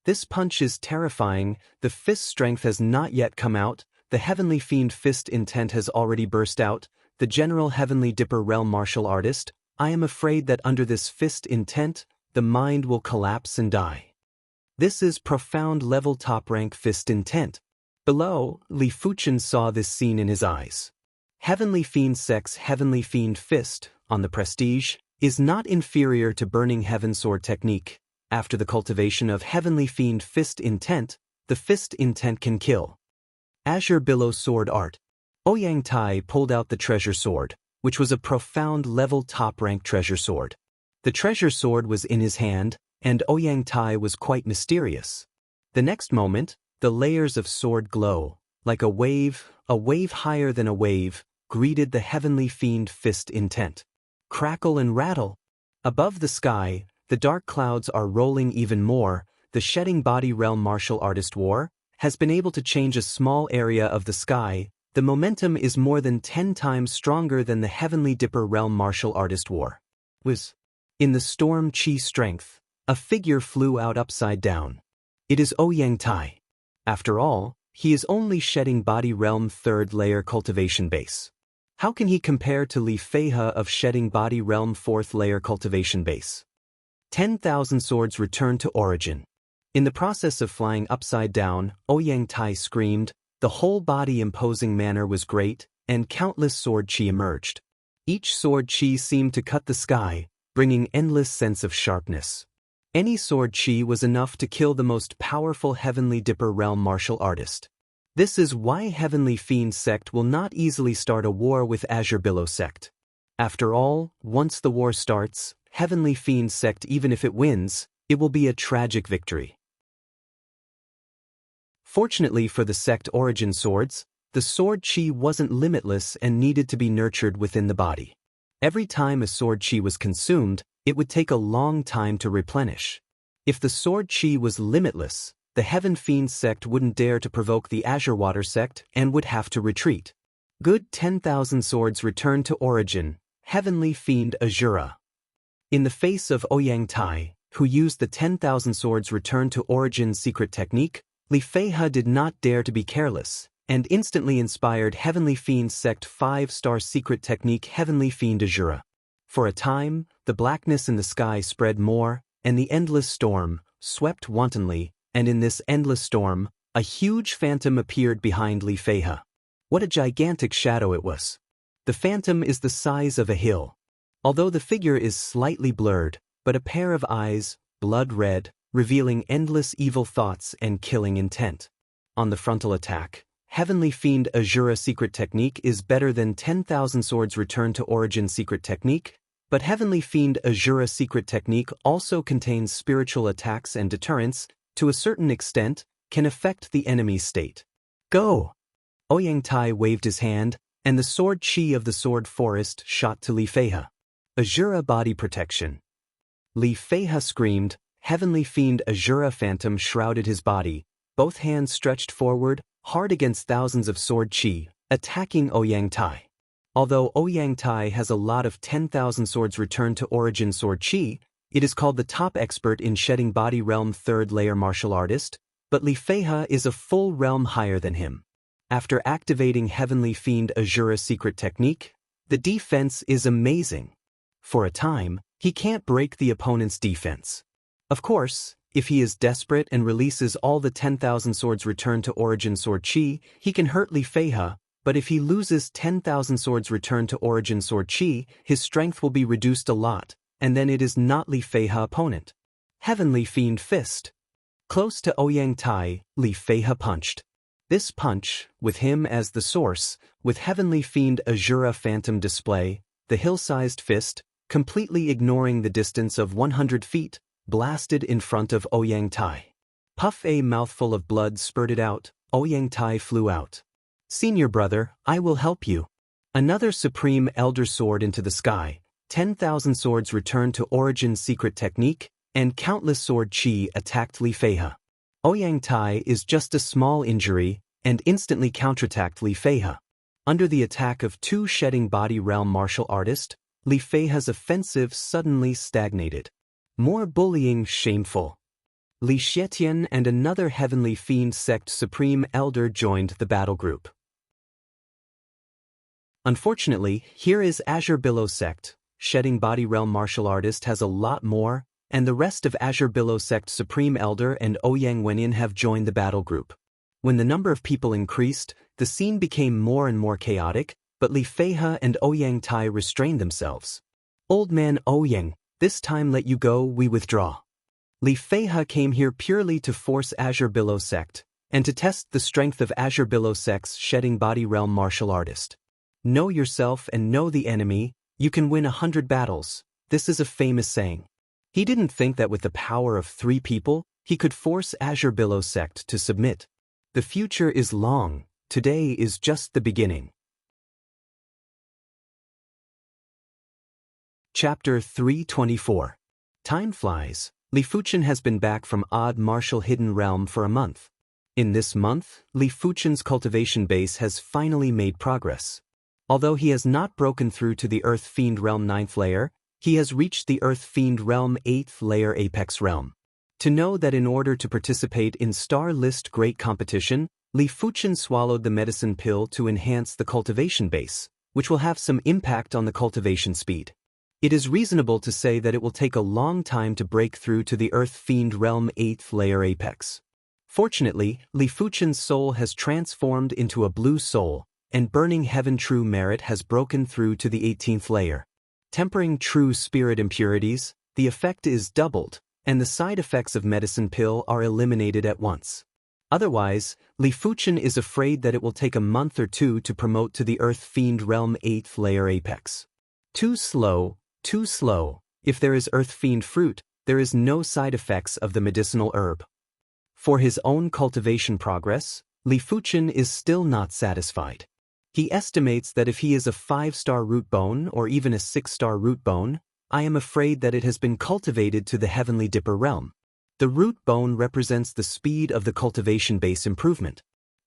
This punch is terrifying. The fist strength has not yet come out, the heavenly fiend fist intent has already burst out. The general heavenly dipper realm martial artist, I am afraid that under this fist intent, the mind will collapse and die. This is profound level top rank fist intent. Below, Li Fuchen saw this scene in his eyes. Heavenly Fiend Sect's Heavenly Fiend Fist, on the prestige, is not inferior to Burning Heaven Sword technique. After the cultivation of Heavenly Fiend Fist intent, the fist intent can kill. Azure Billow Sword Art. Ouyang Tai pulled out the treasure sword, which was a profound level top rank treasure sword. The treasure sword was in his hand, and Ouyang Tai was quite mysterious. The next moment, the layers of sword glow, like a wave higher than a wave, greeted the Heavenly Fiend Fist intent. Crackle and rattle. Above the sky, the dark clouds are rolling even more. The shedding body realm martial artist war has been able to change a small area of the sky. The momentum is more than 10 times stronger than the Heavenly Dipper realm martial artist war. In the storm chi strength, a figure flew out upside down. It is Ouyang Tai. After all, he is only shedding body realm 3rd layer cultivation base. How can he compare to Li Feihe of shedding body realm 4th layer cultivation base? 10,000 swords returned to origin. In the process of flying upside down, Ouyang Tai screamed. The whole body imposing manner was great, and countless sword chi emerged. Each sword chi seemed to cut the sky, bringing endless sense of sharpness. Any sword chi was enough to kill the most powerful Heavenly Dipper realm martial artist. This is why Heavenly Fiend Sect will not easily start a war with Azure Billow Sect. After all, once the war starts, Heavenly Fiend Sect, even if it wins, it will be a tragic victory. Fortunately for the sect origin swords, the sword chi wasn't limitless and needed to be nurtured within the body. Every time a sword chi was consumed, it would take a long time to replenish. If the sword chi was limitless, the Heaven Fiend Sect wouldn't dare to provoke the Azure Water Sect and would have to retreat. Good 10,000 swords returned to origin, Heavenly Fiend Azura. In the face of Ouyang Tai, who used the 10,000 Swords Return to Origin secret technique, Li Feihe did not dare to be careless, and instantly inspired Heavenly Fiend's sect 5-star secret technique Heavenly Fiend Azura. For a time, the blackness in the sky spread more, and the endless storm swept wantonly, and in this endless storm, a huge phantom appeared behind Li Feihe. What a gigantic shadow it was. The phantom is the size of a hill. Although the figure is slightly blurred, but a pair of eyes, blood red, revealing endless evil thoughts and killing intent. On the frontal attack, Heavenly Fiend Azura secret technique is better than 10,000 Swords Return to Origin secret technique, but Heavenly Fiend Azura secret technique also contains spiritual attacks and deterrence, to a certain extent, can affect the enemy's state. Go! Ouyang Tai waved his hand, and the sword chi of the sword forest shot to Li Feihe. Azura body protection. Li Feihe screamed. Heavenly Fiend Azura phantom shrouded his body, both hands stretched forward, hard against thousands of sword chi, attacking Ouyang Tai. Although Ouyang Tai has a lot of 10,000 Swords Return to Origin sword chi, it is called the top expert in shedding body realm 3rd layer martial artist, but Li Feihe is a full realm higher than him. After activating Heavenly Fiend Azura secret technique, the defense is amazing. For a time, he can't break the opponent's defense. Of course, if he is desperate and releases all the 10,000 Swords Return to Origin sword chi, he can hurt Li Feihe, but if he loses 10,000 Swords Return to Origin sword chi, his strength will be reduced a lot, and then it is not Li Feihe opponent. Heavenly Fiend Fist. Close to Ouyang Tai, Li Feihe punched. This punch, with him as the source, with Heavenly Fiend Azura Phantom display, the hill-sized fist, completely ignoring the distance of 100 feet, blasted in front of Ouyang Tai. Puff! A mouthful of blood spurted out, Ouyang Tai flew out. Senior brother, I will help you. Another Supreme Elder Sword into the sky, 10,000 Swords Return to Origin secret technique, and countless sword chi attacked Li Feihe. Ouyang Tai is just a small injury, and instantly counterattacked Li Feihe. Under the attack of two shedding body realm martial artists, Li Feihe's offensive suddenly stagnated. More bullying shameful. Li Xietian and another Heavenly Fiend sect Supreme Elder joined the battle group. Unfortunately, here is Azure Billow sect, shedding body realm martial artist has a lot more, and the rest of Azure Billow sect Supreme Elder and Ouyang Wenin have joined the battle group. When the number of people increased, the scene became more and more chaotic, but Li Feihe and Ouyang Tai restrained themselves. Old man Ouyang, this time let you go, we withdraw. Li Feihe came here purely to force Azure Billow sect, and to test the strength of Azure Billow sect's shedding body realm martial artist. Know yourself and know the enemy, you can win 100 battles, this is a famous saying. He didn't think that with the power of 3 people, he could force Azure Billow sect to submit. The future is long, today is just the beginning. Chapter 324. Time flies. Li Fuchen has been back from Odd Martial Hidden Realm for a month. In this month, Li Fuchen's cultivation base has finally made progress. Although he has not broken through to the Earth Fiend Realm 9th layer, he has reached the Earth Fiend Realm 8th layer Apex Realm. To know that in order to participate in Star List Great Competition, Li Fuchen swallowed the medicine pill to enhance the cultivation base, which will have some impact on the cultivation speed. It is reasonable to say that it will take a long time to break through to the Earth Fiend Realm 8th layer Apex. Fortunately, Li Fuchen's soul has transformed into a blue soul, and Burning Heaven True Merit has broken through to the 18th layer. Tempering true spirit impurities, the effect is doubled, and the side effects of medicine pill are eliminated at once. Otherwise, Li Fuchen is afraid that it will take a month or 2 to promote to the Earth Fiend Realm 8th layer Apex. Too slow, too slow. If there is Earth Fiend fruit, there is no side effects of the medicinal herb. For his own cultivation progress, Li Fuchen is still not satisfied. He estimates that if he is a 5-star root bone or even a 6-star root bone, I am afraid that it has been cultivated to the Heavenly Dipper realm. The root bone represents the speed of the cultivation base improvement.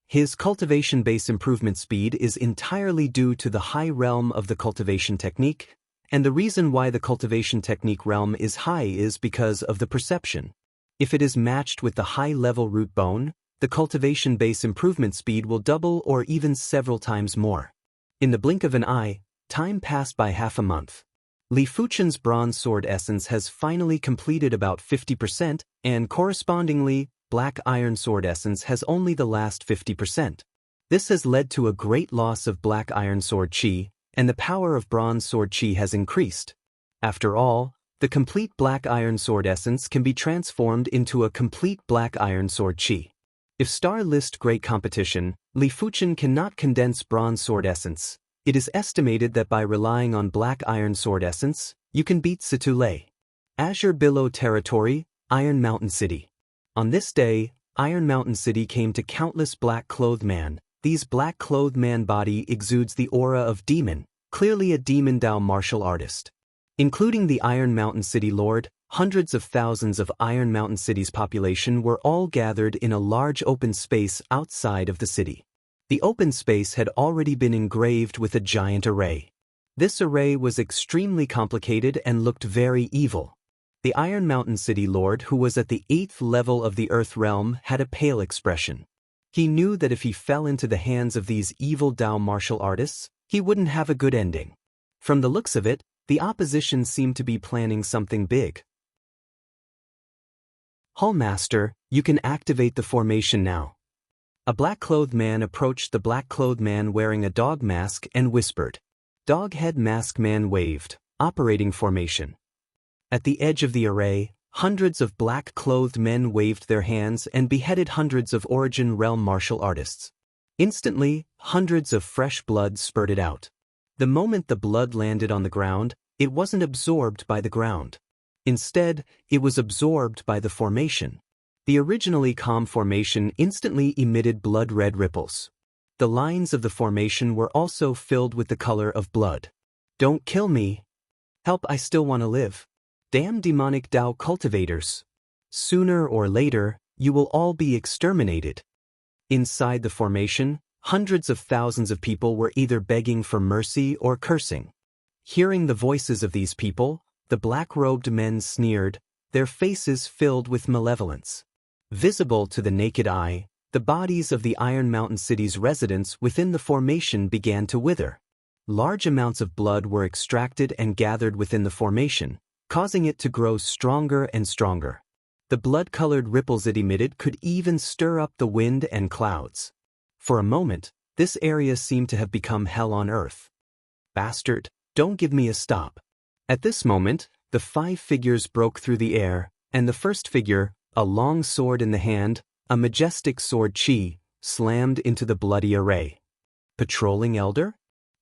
His cultivation base improvement speed is entirely due to the high realm of the cultivation technique, And the reason why the cultivation technique realm is high is because of the perception. If it is matched with the high-level root bone, the cultivation base improvement speed will double or even several times more. In the blink of an eye, time passed by half a month. Li Fuchen's bronze sword essence has finally completed about 50%, and correspondingly, black iron sword essence has only the last 50%. This has led to a great loss of black iron sword chi, and the power of bronze sword chi has increased. After all, the complete black iron sword essence can be transformed into a complete black iron sword chi. If Star List Great Competition, Li Fuchen cannot condense bronze sword essence. It is estimated that by relying on black iron sword essence, you can beat Situlei. Azure Billow Territory, Iron Mountain City. On this day, Iron Mountain City came to countless black-clothed man. These black-clothed man body exudes the aura of demon, clearly a demon Dao martial artist. Including the Iron Mountain City Lord, hundreds of thousands of Iron Mountain City's population were all gathered in a large open space outside of the city. The open space had already been engraved with a giant array. This array was extremely complicated and looked very evil. The Iron Mountain City Lord, who was at the 8th level of the Earth Realm, had a pale expression. He knew that if he fell into the hands of these evil Dao martial artists, he wouldn't have a good ending. From the looks of it, the opposition seemed to be planning something big. Hallmaster, you can activate the formation now. A black-clothed man approached the black-clothed man wearing a dog mask and whispered. Dog head mask man waved, operating formation. At the edge of the array, hundreds of black-clothed men waved their hands and beheaded hundreds of Origin Realm martial artists. Instantly, hundreds of fresh blood spurted out. The moment the blood landed on the ground, it wasn't absorbed by the ground. Instead, it was absorbed by the formation. The originally calm formation instantly emitted blood-red ripples. The lines of the formation were also filled with the color of blood. Don't kill me. Help, I still want to live. Damn demonic Dao cultivators. Sooner or later, you will all be exterminated. Inside the formation, hundreds of thousands of people were either begging for mercy or cursing. Hearing the voices of these people, the black-robed men sneered, their faces filled with malevolence. Visible to the naked eye, the bodies of the Iron Mountain City's residents within the formation began to wither. Large amounts of blood were extracted and gathered within the formation, causing it to grow stronger and stronger. The blood-colored ripples it emitted could even stir up the wind and clouds. For a moment, this area seemed to have become hell on earth. Bastard, don't give me a stop. At this moment, the 5 figures broke through the air, and the first figure, a long sword in the hand, a majestic sword chi, slammed into the bloody array. Patrolling Elder?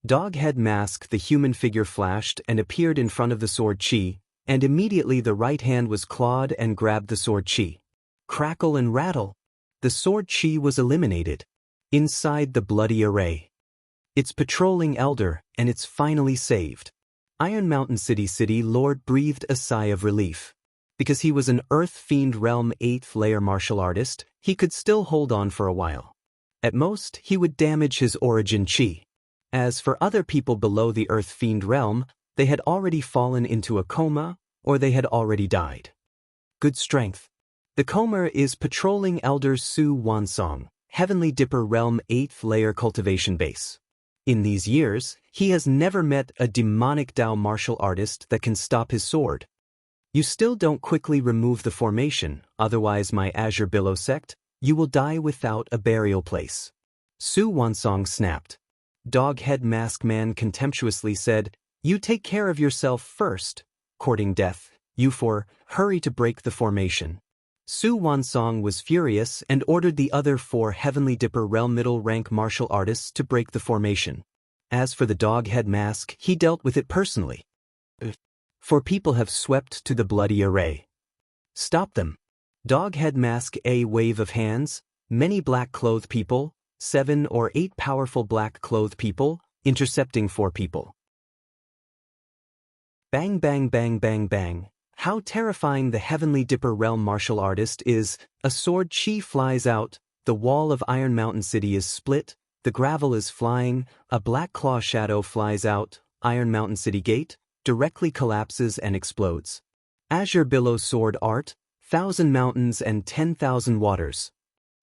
Doghead Mask, the human figure flashed and appeared in front of the sword chi, and immediately the right hand was clawed and grabbed the sword chi. Crackle and rattle. The sword chi was eliminated. Inside the bloody array. It's Patrolling Elder, and it's finally saved. Iron Mountain City Lord breathed a sigh of relief. Because he was an Earth Fiend Realm 8th layer martial artist, he could still hold on for a while. At most, he would damage his origin chi. As for other people below the Earth Fiend Realm, they had already fallen into a coma, or they had already died. Good strength. The coma is Patrolling Elder Su Wansong, Heavenly Dipper Realm 8th layer cultivation base. In these years, he has never met a demonic Dao martial artist that can stop his sword. You still don't quickly remove the formation, otherwise my Azure Billow sect, you will die without a burial place. Su Wansong snapped. Doghead Mask Man contemptuously said, You take care of yourself first, courting death, you four, hurry to break the formation. Su Wansong was furious and ordered the other 4 Heavenly Dipper Realm middle rank martial artists to break the formation. As for the Doghead Mask, he dealt with it personally. 4 people have swept to the bloody array. Stop them. Doghead Mask a wave of hands, many black-clothed people, 7 or 8 powerful black-clothed people, intercepting 4 people. Bang bang bang bang bang. How terrifying the Heavenly Dipper Realm martial artist is. A sword chi flies out, the wall of Iron Mountain City is split, the gravel is flying, a black claw shadow flies out, Iron Mountain City gate, directly collapses and explodes. Azure Billow Sword Art, 1,000 Mountains and 10,000 Waters.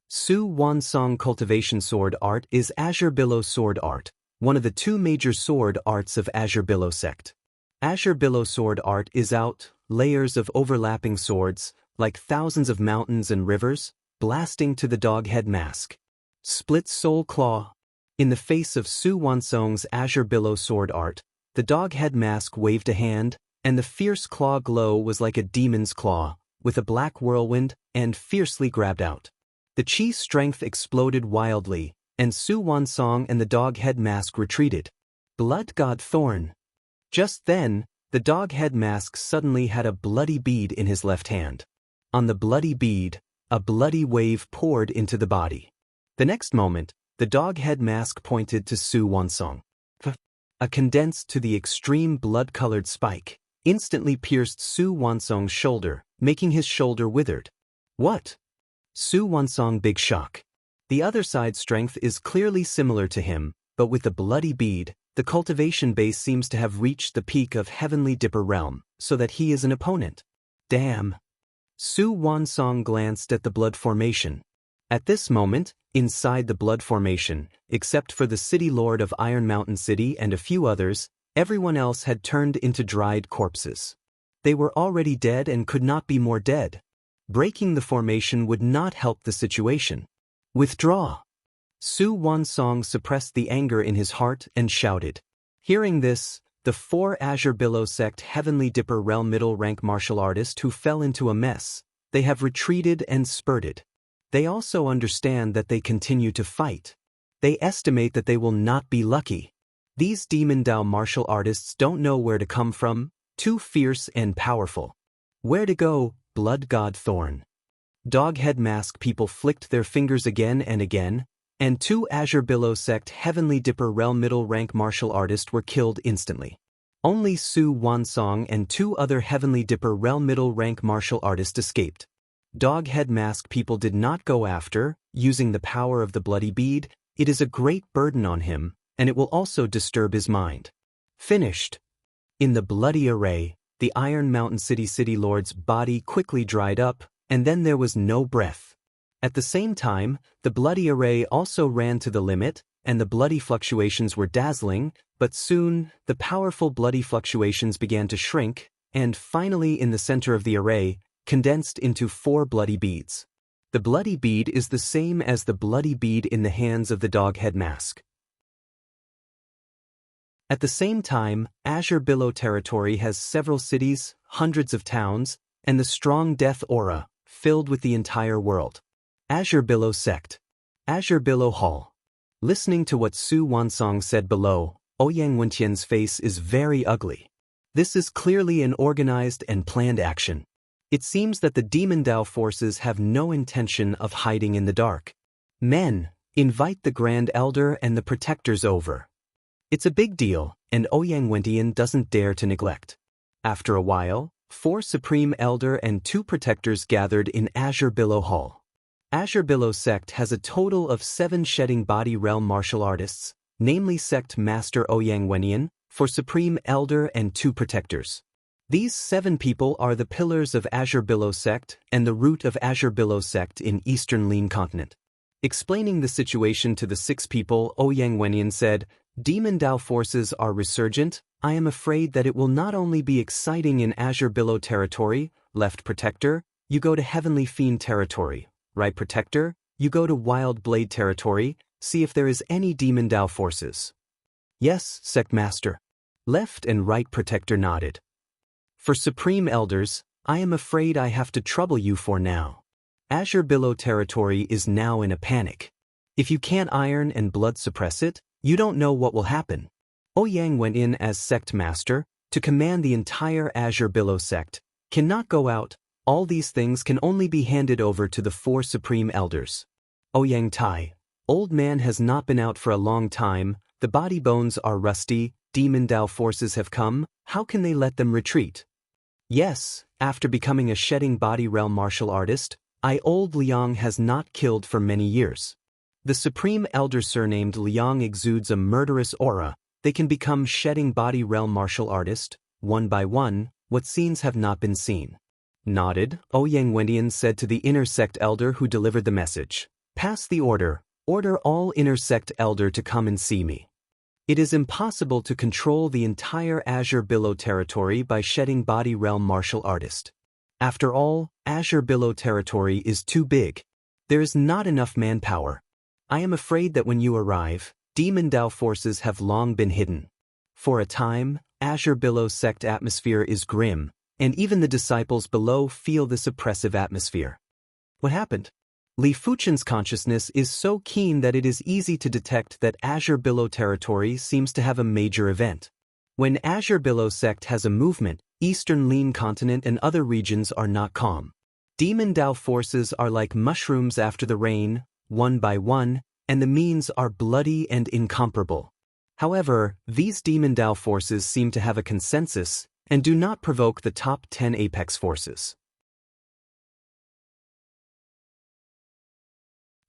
Su Wansong Cultivation Sword Art is Azure Billow Sword Art, one of the two major sword arts of Azure Billow sect. Azure Billow Sword Art is out, layers of overlapping swords, like thousands of mountains and rivers, blasting to the dog head mask. Split Soul Claw. In the face of Su Wansong's Azure Billow Sword Art, the dog head mask waved a hand, and the fierce claw glow was like a demon's claw, with a black whirlwind, and fiercely grabbed out. The chi's strength exploded wildly, and Su Wansong and the dog head mask retreated. Blood God Thorn. Just then, the dog head mask suddenly had a bloody bead in his left hand. On the bloody bead, a bloody wave poured into the body. The next moment, the dog head mask pointed to Su Wansong. A condensed to the extreme blood-colored spike instantly pierced Su Wansong's shoulder, making his shoulder withered. What? Su Wansong big shock. The other side's strength is clearly similar to him, but with the bloody bead, the cultivation base seems to have reached the peak of Heavenly Dipper realm, so that he is an opponent. Damn. Su Wansong glanced at the blood formation. At this moment, inside the blood formation, except for the city lord of Iron Mountain City and a few others, everyone else had turned into dried corpses. They were already dead and could not be more dead. Breaking the formation would not help the situation. Withdraw. Su Wansong suppressed the anger in his heart and shouted. Hearing this, the 4 Azure Billow sect Heavenly Dipper realm middle rank martial artists who fell into a mess, they have retreated and spurted. They also understand that they continue to fight. They estimate that they will not be lucky. These Demon Dao martial artists don't know where to come from, too fierce and powerful. Where to go, Blood God Thorn. Doghead Mask people flicked their fingers again and again, and 2 Azure Billow sect Heavenly Dipper realm middle rank martial artists were killed instantly. Only Su Wansong and 2 other Heavenly Dipper realm middle rank martial artists escaped. Doghead Mask people did not go after, using the power of the bloody bead. It is a great burden on him, and it will also disturb his mind. Finished. In the bloody array, the Iron Mountain City Lord's body quickly dried up, and then there was no breath. At the same time, the bloody array also ran to the limit, and the bloody fluctuations were dazzling, but soon, the powerful bloody fluctuations began to shrink, and finally in the center of the array, condensed into 4 bloody beads. The bloody bead is the same as the bloody bead in the hands of the Doghead Mask. At the same time, Azure Billow territory has several cities, hundreds of towns, and the strong death aura, filled with the entire world. Azure Billow Sect. Azure Billow Hall. Listening to what Su Wansong said below, Ouyang Wentian's face is very ugly. This is clearly an organized and planned action. It seems that the Demon Dao forces have no intention of hiding in the dark. Men, invite the Grand Elder and the Protectors over. It's a big deal, and Ouyang Wentian doesn't dare to neglect. After a while, 4 Supreme Elder and 2 Protectors gathered in Azure Billow Hall. Azure Billow Sect has a total of 7 Shedding Body Realm martial artists, namely Sect Master Ouyang Wentian, for Supreme Elder and 2 Protectors. These 7 people are the pillars of Azure Billow Sect and the root of Azure Billow Sect in Eastern Lin Continent. Explaining the situation to the 6 people, Ouyang Wentian said, Demon Dao forces are resurgent. I am afraid that it will not only be exciting in Azure Billow territory, left Protector, you go to Heavenly Fiend territory, right Protector, you go to Wild Blade territory, see if there is any Demon Dao forces. Yes, Sect Master. Left and right Protector nodded. For Supreme Elders, I am afraid I have to trouble you for now. Azure Billow territory is now in a panic. If you can't iron and blood suppress it, you don't know what will happen. Ouyang went in as Sect Master, to command the entire Azure Billow Sect, cannot go out, all these things can only be handed over to the 4 Supreme Elders. Ouyang Tai, old man has not been out for a long time, the body bones are rusty, Demon Dao forces have come, how can they let them retreat? Yes, after becoming a Shedding Body Realm martial artist, old Liang has not killed for many years. The Supreme Elder surnamed Liang exudes a murderous aura. They can become Shedding Body Realm martial artist, one by one, what scenes have not been seen. Nodded, Ouyang Wendian said to the inner sect elder who delivered the message. Pass the order. Order all inner sect elder to come and see me. It is impossible to control the entire Azure Billow territory by shedding body realm martial artist. After all, Azure Billow territory is too big. There is not enough manpower. I am afraid that when you arrive, Demon Dao forces have long been hidden. For a time, Azure Billow sect atmosphere is grim, and even the disciples below feel this oppressive atmosphere. What happened? Li Fuchen's consciousness is so keen that it is easy to detect that Azure Billow territory seems to have a major event. When Azure Billow sect has a movement, Eastern Lean Continent and other regions are not calm. Demon Dao forces are like mushrooms after the rain, one by one, and the means are bloody and incomparable. However, these Demon Dao forces seem to have a consensus and do not provoke the top 10 apex forces.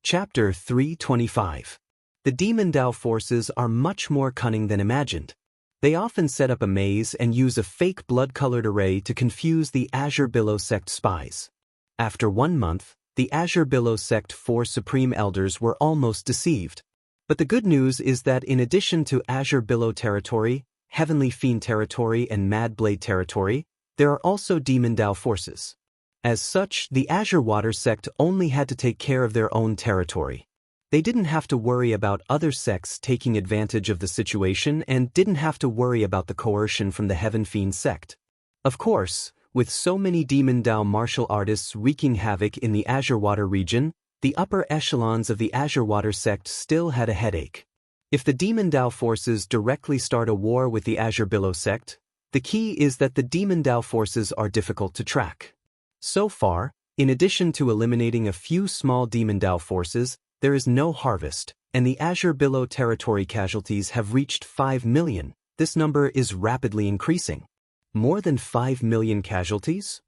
Chapter 325. The Demon Dao forces are much more cunning than imagined. They often set up a maze and use a fake blood-colored array to confuse the Azure Billow sect spies. After 1 month, the Azure Billow sect 4 supreme elders were almost deceived. But the good news is that in addition to Azure Billow territory, Heavenly Fiend territory and Mad Blade territory, there are also Demon Dao forces. As such, the Azure Water sect only had to take care of their own territory. They didn't have to worry about other sects taking advantage of the situation and didn't have to worry about the coercion from the Heaven Fiend sect. Of course, with so many Demon Dao martial artists wreaking havoc in the Azure Water region, the upper echelons of the Azure Water sect still had a headache. If the Demon Dao forces directly start a war with the Azure Billow sect, the key is that the Demon Dao forces are difficult to track. So far, in addition to eliminating a few small Demon Dao forces, there is no harvest, and the Azure Billow territory casualties have reached 5 million. This number is rapidly increasing. More than 5 million casualties?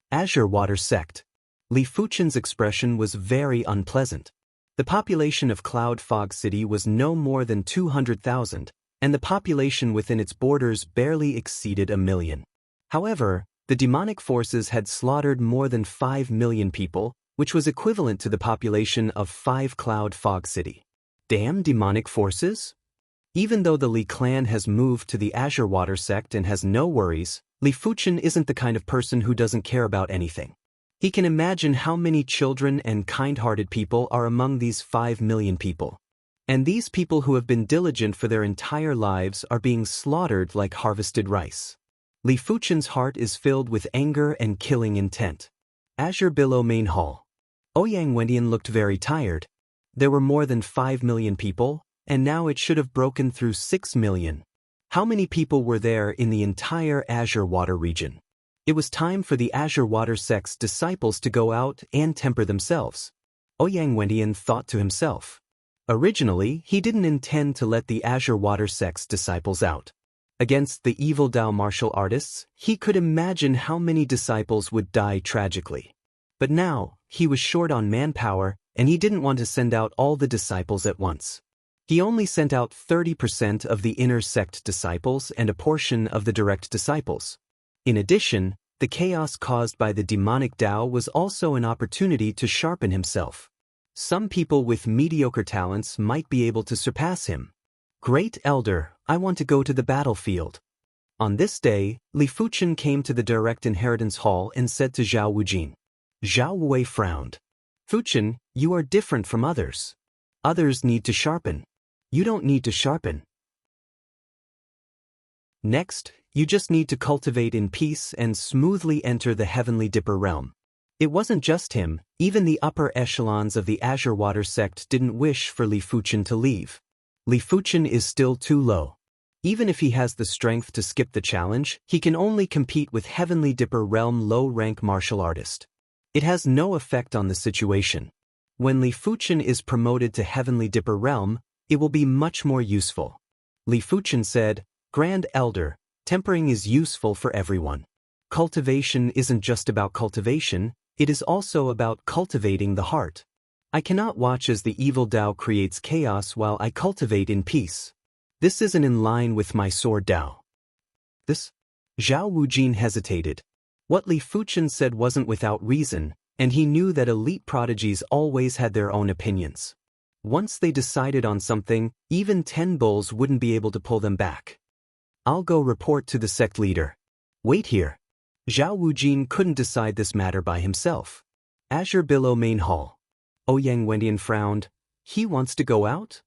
Azure Water sect. Li Fuchen's expression was very unpleasant. The population of Cloud Fog City was no more than 200,000, and the population within its borders barely exceeded 1 million. However, the demonic forces had slaughtered more than 5 million people, which was equivalent to the population of 5 Cloud Fog City. Damn demonic forces? Even though the Li clan has moved to the Azure Water sect and has no worries, Li Fuchen isn't the kind of person who doesn't care about anything. He can imagine how many children and kind-hearted people are among these 5 million people. And these people who have been diligent for their entire lives are being slaughtered like harvested rice. Li Fuchen's heart is filled with anger and killing intent. Azure Billow Main Hall. Ouyang Wendian looked very tired. There were more than 5 million people, and now it should have broken through 6 million. How many people were there in the entire Azure Water region? It was time for the Azure Water sect's disciples to go out and temper themselves. Ouyang Wendian thought to himself. Originally, he didn't intend to let the Azure Water sect's disciples out. Against the evil Dao martial artists, he could imagine how many disciples would die tragically. But now, he was short on manpower, and he didn't want to send out all the disciples at once. He only sent out 30% of the inner sect disciples and a portion of the direct disciples. In addition, the chaos caused by the demonic Dao was also an opportunity to sharpen himself. Some people with mediocre talents might be able to surpass him. Great Elder, I want to go to the battlefield. On this day, Li Fuchen came to the Direct Inheritance Hall and said to Zhao Wujin. Zhao Wei frowned. Fuchen, you are different from others. Others need to sharpen. You don't need to sharpen. Next, you just need to cultivate in peace and smoothly enter the Heavenly Dipper realm. It wasn't just him, even the upper echelons of the Azure Water sect didn't wish for Li Fuchen to leave. Li Fuchen is still too low. Even if he has the strength to skip the challenge, he can only compete with Heavenly Dipper realm low-rank martial artist. It has no effect on the situation. When Li Fuchen is promoted to Heavenly Dipper realm, it will be much more useful. Li Fuchen said, Grand Elder, tempering is useful for everyone. Cultivation isn't just about cultivation, it is also about cultivating the heart. I cannot watch as the evil Dao creates chaos while I cultivate in peace. This isn't in line with my sword Dao. This? Zhao Wujin hesitated. What Li Fuchen said wasn't without reason, and he knew that elite prodigies always had their own opinions. Once they decided on something, even 10 bulls wouldn't be able to pull them back. I'll go report to the sect leader. Wait here. Zhao Wujin couldn't decide this matter by himself. Azure Billow Main Hall. Ouyang Wendian frowned. He wants to go out?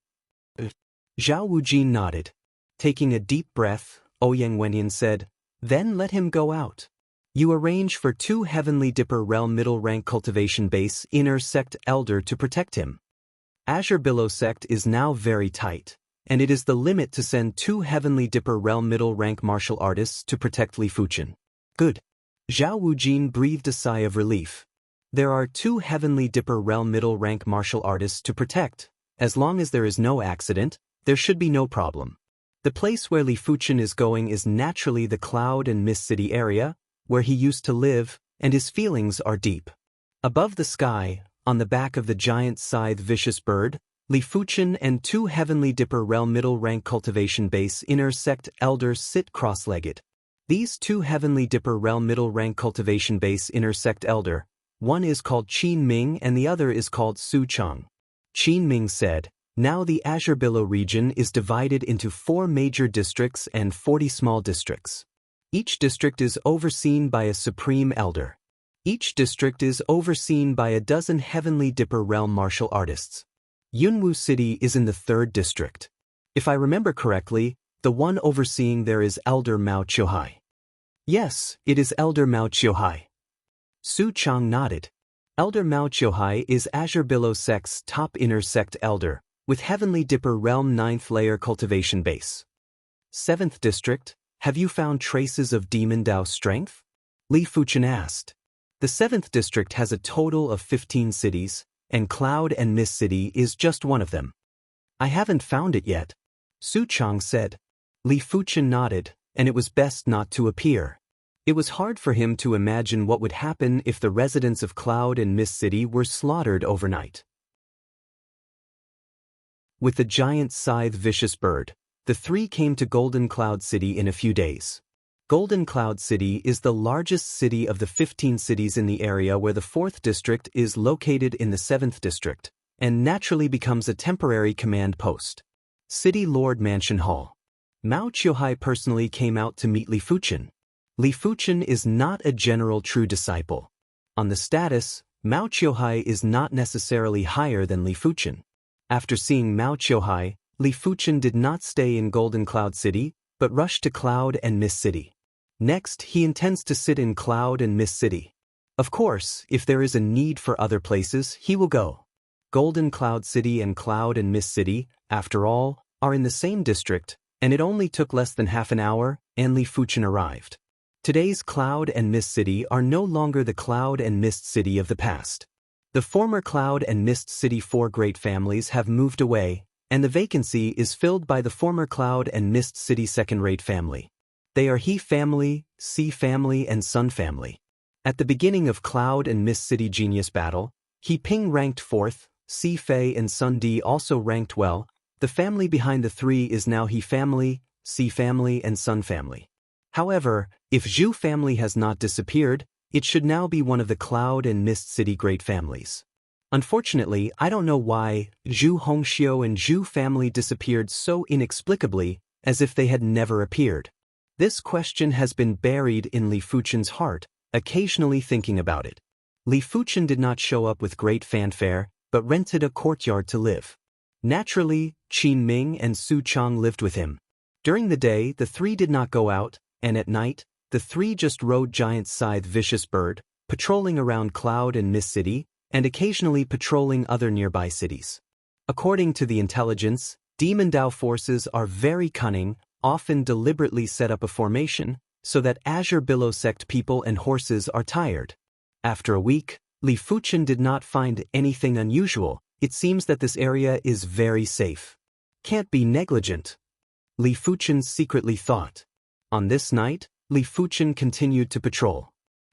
Zhao Wujin nodded. Taking a deep breath, Ouyang Wendian said, then let him go out. You arrange for 2 Heavenly Dipper Realm middle rank cultivation base inner sect elder to protect him. Azure Billow sect is now very tight, and it is the limit to send 2 Heavenly Dipper Realm middle rank martial artists to protect Li Fuchen. Good. Zhao Wujin breathed a sigh of relief. There are 2 Heavenly Dipper Realm middle rank martial artists to protect. As long as there is no accident, there should be no problem. The place where Li Fuchen is going is naturally the Cloud and Mist City area, where he used to live, and his feelings are deep. Above the sky, on the back of the giant scythe vicious bird, Li Fuchen and 2 Heavenly Dipper Realm middle rank cultivation base inner sect elders sit cross-legged. These 2 Heavenly Dipper Realm middle rank cultivation base inner sect elder, one is called Qin Ming and the other is called Su Chang. Qin Ming said, now the Azure Billow region is divided into 4 major districts and 40 small districts. Each district is overseen by a supreme elder. Each district is overseen by a dozen Heavenly Dipper Realm martial artists. Yunwu City is in the 3rd district. If I remember correctly, the one overseeing there is Elder Mao Qiuhai. Yes, it is Elder Mao Qiuhai. Su Chang nodded. Elder Mao Qiuhai is Azure Billow sect's top inner sect elder, with Heavenly Dipper Realm 9th layer cultivation base. 7th district, have you found traces of Demon Dao strength? Li Fuchen asked. The 7th district has a total of 15 cities, and Cloud and Mist City is just one of them. I haven't found it yet. Su Chang said. Li Fuchen nodded, and it was best not to appear. It was hard for him to imagine what would happen if the residents of Cloud and Mist City were slaughtered overnight. With the giant scythe vicious bird, the 3 came to Golden Cloud City in a few days. Golden Cloud City is the largest city of the 15 cities in the area where the 4th district is located in the 7th district, and naturally becomes a temporary command post. City Lord Mansion Hall. Mao Qiuhai personally came out to meet Li Fuchen. Li Fuchen is not a general true disciple. On the status, Mao Qiuhai is not necessarily higher than Li Fuchen. After seeing Mao Qiuhai, Li Fuchen did not stay in Golden Cloud City, but rushed to Cloud and Mist City. Next, he intends to sit in Cloud and Mist City. Of course, if there is a need for other places, he will go. Golden Cloud City and Cloud and Mist City, after all, are in the same district, and it only took less than half an hour, and Li Fuchen arrived. Today's Cloud and Mist City are no longer the Cloud and Mist City of the past. The former Cloud and Mist City 4 great families have moved away, and the vacancy is filled by the former Cloud and Mist City second-rate family. They are He family, Si family, and Sun family. At the beginning of Cloud and Mist City Genius Battle, He Ping ranked 4th, Si Fei and Sun Di also ranked well. The family behind the 3 is now He family, Si family, and Sun family. However, if Zhu family has not disappeared, it should now be one of the Cloud and Mist City great families. Unfortunately, I don't know why Zhu Hongxiu and Zhu family disappeared so inexplicably, as if they had never appeared. This question has been buried in Li Fuchen's heart, occasionally thinking about it. Li Fuchen did not show up with great fanfare, but rented a courtyard to live. Naturally, Qin Ming and Su Chang lived with him. During the day, the 3 did not go out, and at night, the 3 just rode giant scythe vicious bird, patrolling around Cloud and Mist City, and occasionally patrolling other nearby cities. According to the intelligence, Demon Dao forces are very cunning, often deliberately set up a formation, so that Azure Billow sect people and horses are tired. After a week, Li Fuchen did not find anything unusual. It seems that this area is very safe. Can't be negligent, Li Fuchen secretly thought. On this night, Li Fuchen continued to patrol.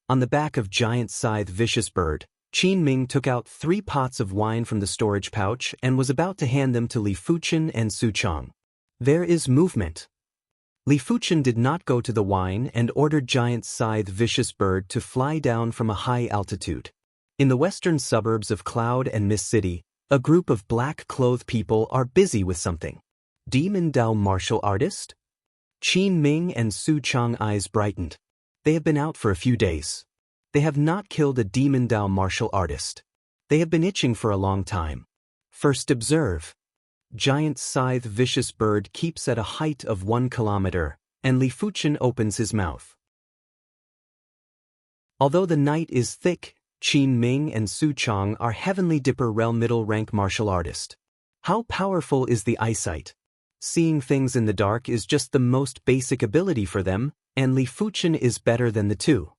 On the back of giant scythe vicious bird, Qin Ming took out 3 pots of wine from the storage pouch and was about to hand them to Li Fuchen and Su Chang. There is movement. Li Fuchen did not go to the wine and ordered giant scythe vicious bird to fly down from a high altitude. In the western suburbs of Cloud and Mist City, a group of black-clothed people are busy with something. Demon Dao martial artist? Qin Ming and Su Chang eyes brightened. They have been out for a few days. They have not killed a demon Dao martial artist. They have been itching for a long time. First observe. Giant scythe vicious bird keeps at a height of 1 kilometer, and Li Fuchen opens his mouth. Although the night is thick, Qin Ming and Su Chang are Heavenly Dipper realm middle-rank martial artist. How powerful is the eyesight? Seeing things in the dark is just the most basic ability for them, and Li Fuchen is better than the two.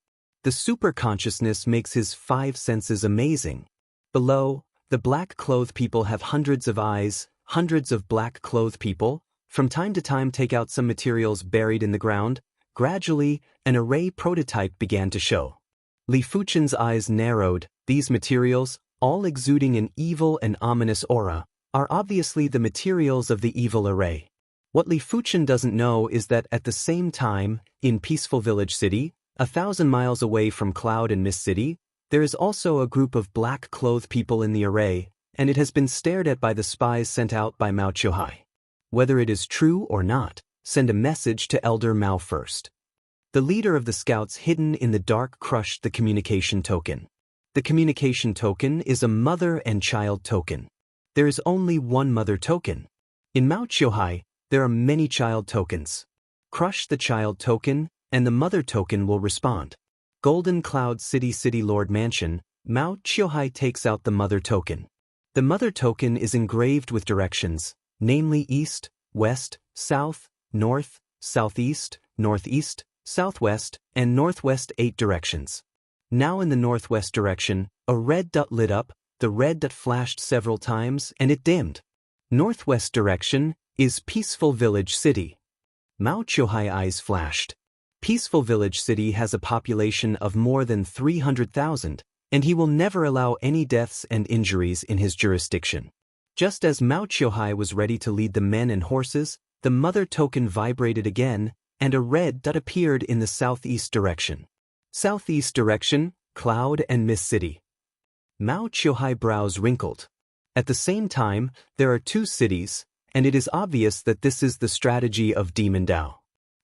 The super consciousness makes his 5 senses amazing. Below, the black-clothed people have hundreds of eyes. Hundreds of black-clothed people, from time to time take out some materials buried in the ground. Gradually, an array prototype began to show. Li Fuchen's eyes narrowed. These materials, all exuding an evil and ominous aura, are obviously the materials of the evil array. What Li Fuchen doesn't know is that at the same time, in Peaceful Village City, 1,000 miles away from Cloud and Mist City, there is also a group of black-clothed people in the array, and it has been stared at by the spies sent out by Mao Qiuhai. Whether it is true or not, send a message to Elder Mao first. The leader of the scouts hidden in the dark crushed the communication token. The communication token is a mother and child token. There is only one mother token. In Mao Qiuhai, there are many child tokens. Crush the child token, and the mother token will respond. Golden Cloud City Lord Mansion, Mao Qiuhai takes out the mother token. The mother token is engraved with directions, namely east, west, south, north, southeast, northeast, southwest, and northwest 8 directions. Now in the northwest direction, a red dot lit up, the red dot flashed several times and it dimmed. Northwest direction is Peaceful Village City. Mao Qiuhai eyes flashed. Peaceful Village City has a population of more than 300,000. And he will never allow any deaths and injuries in his jurisdiction. Just as Mao Qiuhai was ready to lead the men and horses, the mother token vibrated again, and a red dot appeared in the southeast direction. Southeast direction, Cloud and Mist City. Mao Qiuhai brows wrinkled. At the same time, there are 2 cities, and it is obvious that this is the strategy of Demon Dao.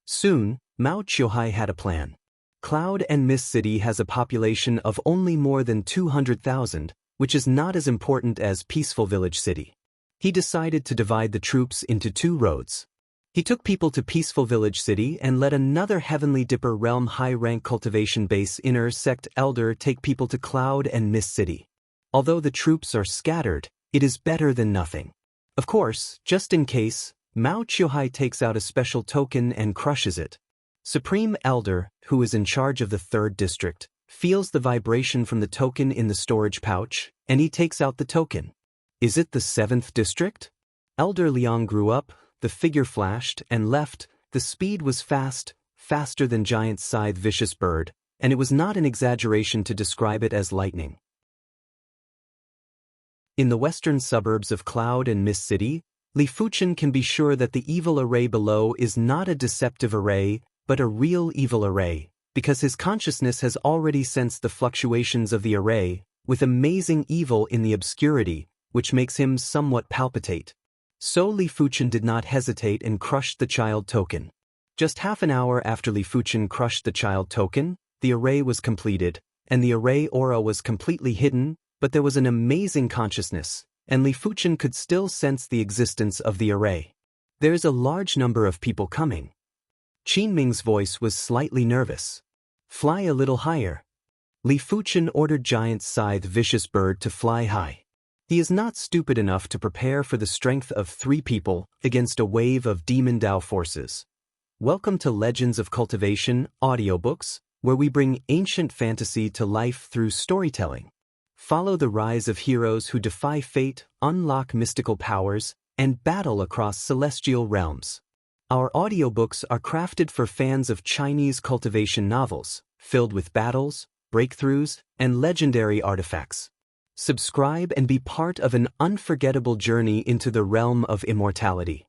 Soon, Mao Qiuhai had a plan. Cloud and Mist City has a population of only more than 200,000, which is not as important as Peaceful Village City. He decided to divide the troops into 2 roads. He took people to Peaceful Village City and let another Heavenly Dipper realm high-rank cultivation base inner sect elder take people to Cloud and Mist City. Although the troops are scattered, it is better than nothing. Of course, just in case, Mao Qiuhai takes out a special token and crushes it. Supreme Elder, who is in charge of the 3rd district, feels the vibration from the token in the storage pouch, and he takes out the token. Is it the 7th district? Elder Liang grew up, the figure flashed and left. The speed was fast, faster than giant scythe vicious bird, and it was not an exaggeration to describe it as lightning. In the western suburbs of Cloud and Mist City, Li Fuchen can be sure that the evil array below is not a deceptive array, but a real evil array, because his consciousness has already sensed the fluctuations of the array, with amazing evil in the obscurity, which makes him somewhat palpitate. So Li Fuchen did not hesitate and crushed the child token. Just half an hour after Li Fuchen crushed the child token, the array was completed, and the array aura was completely hidden, but there was an amazing consciousness, and Li Fuchen could still sense the existence of the array. There is a large number of people coming. Qin Ming's voice was slightly nervous. Fly a little higher. Li Fuchen ordered giant scythe vicious bird to fly high. He is not stupid enough to prepare for the strength of 3 people against a wave of demon Dao forces. Welcome to Legends of Cultivation audiobooks, where we bring ancient fantasy to life through storytelling. Follow the rise of heroes who defy fate, unlock mystical powers, and battle across celestial realms. Our audiobooks are crafted for fans of Chinese cultivation novels, filled with battles, breakthroughs, and legendary artifacts. Subscribe and be part of an unforgettable journey into the realm of immortality.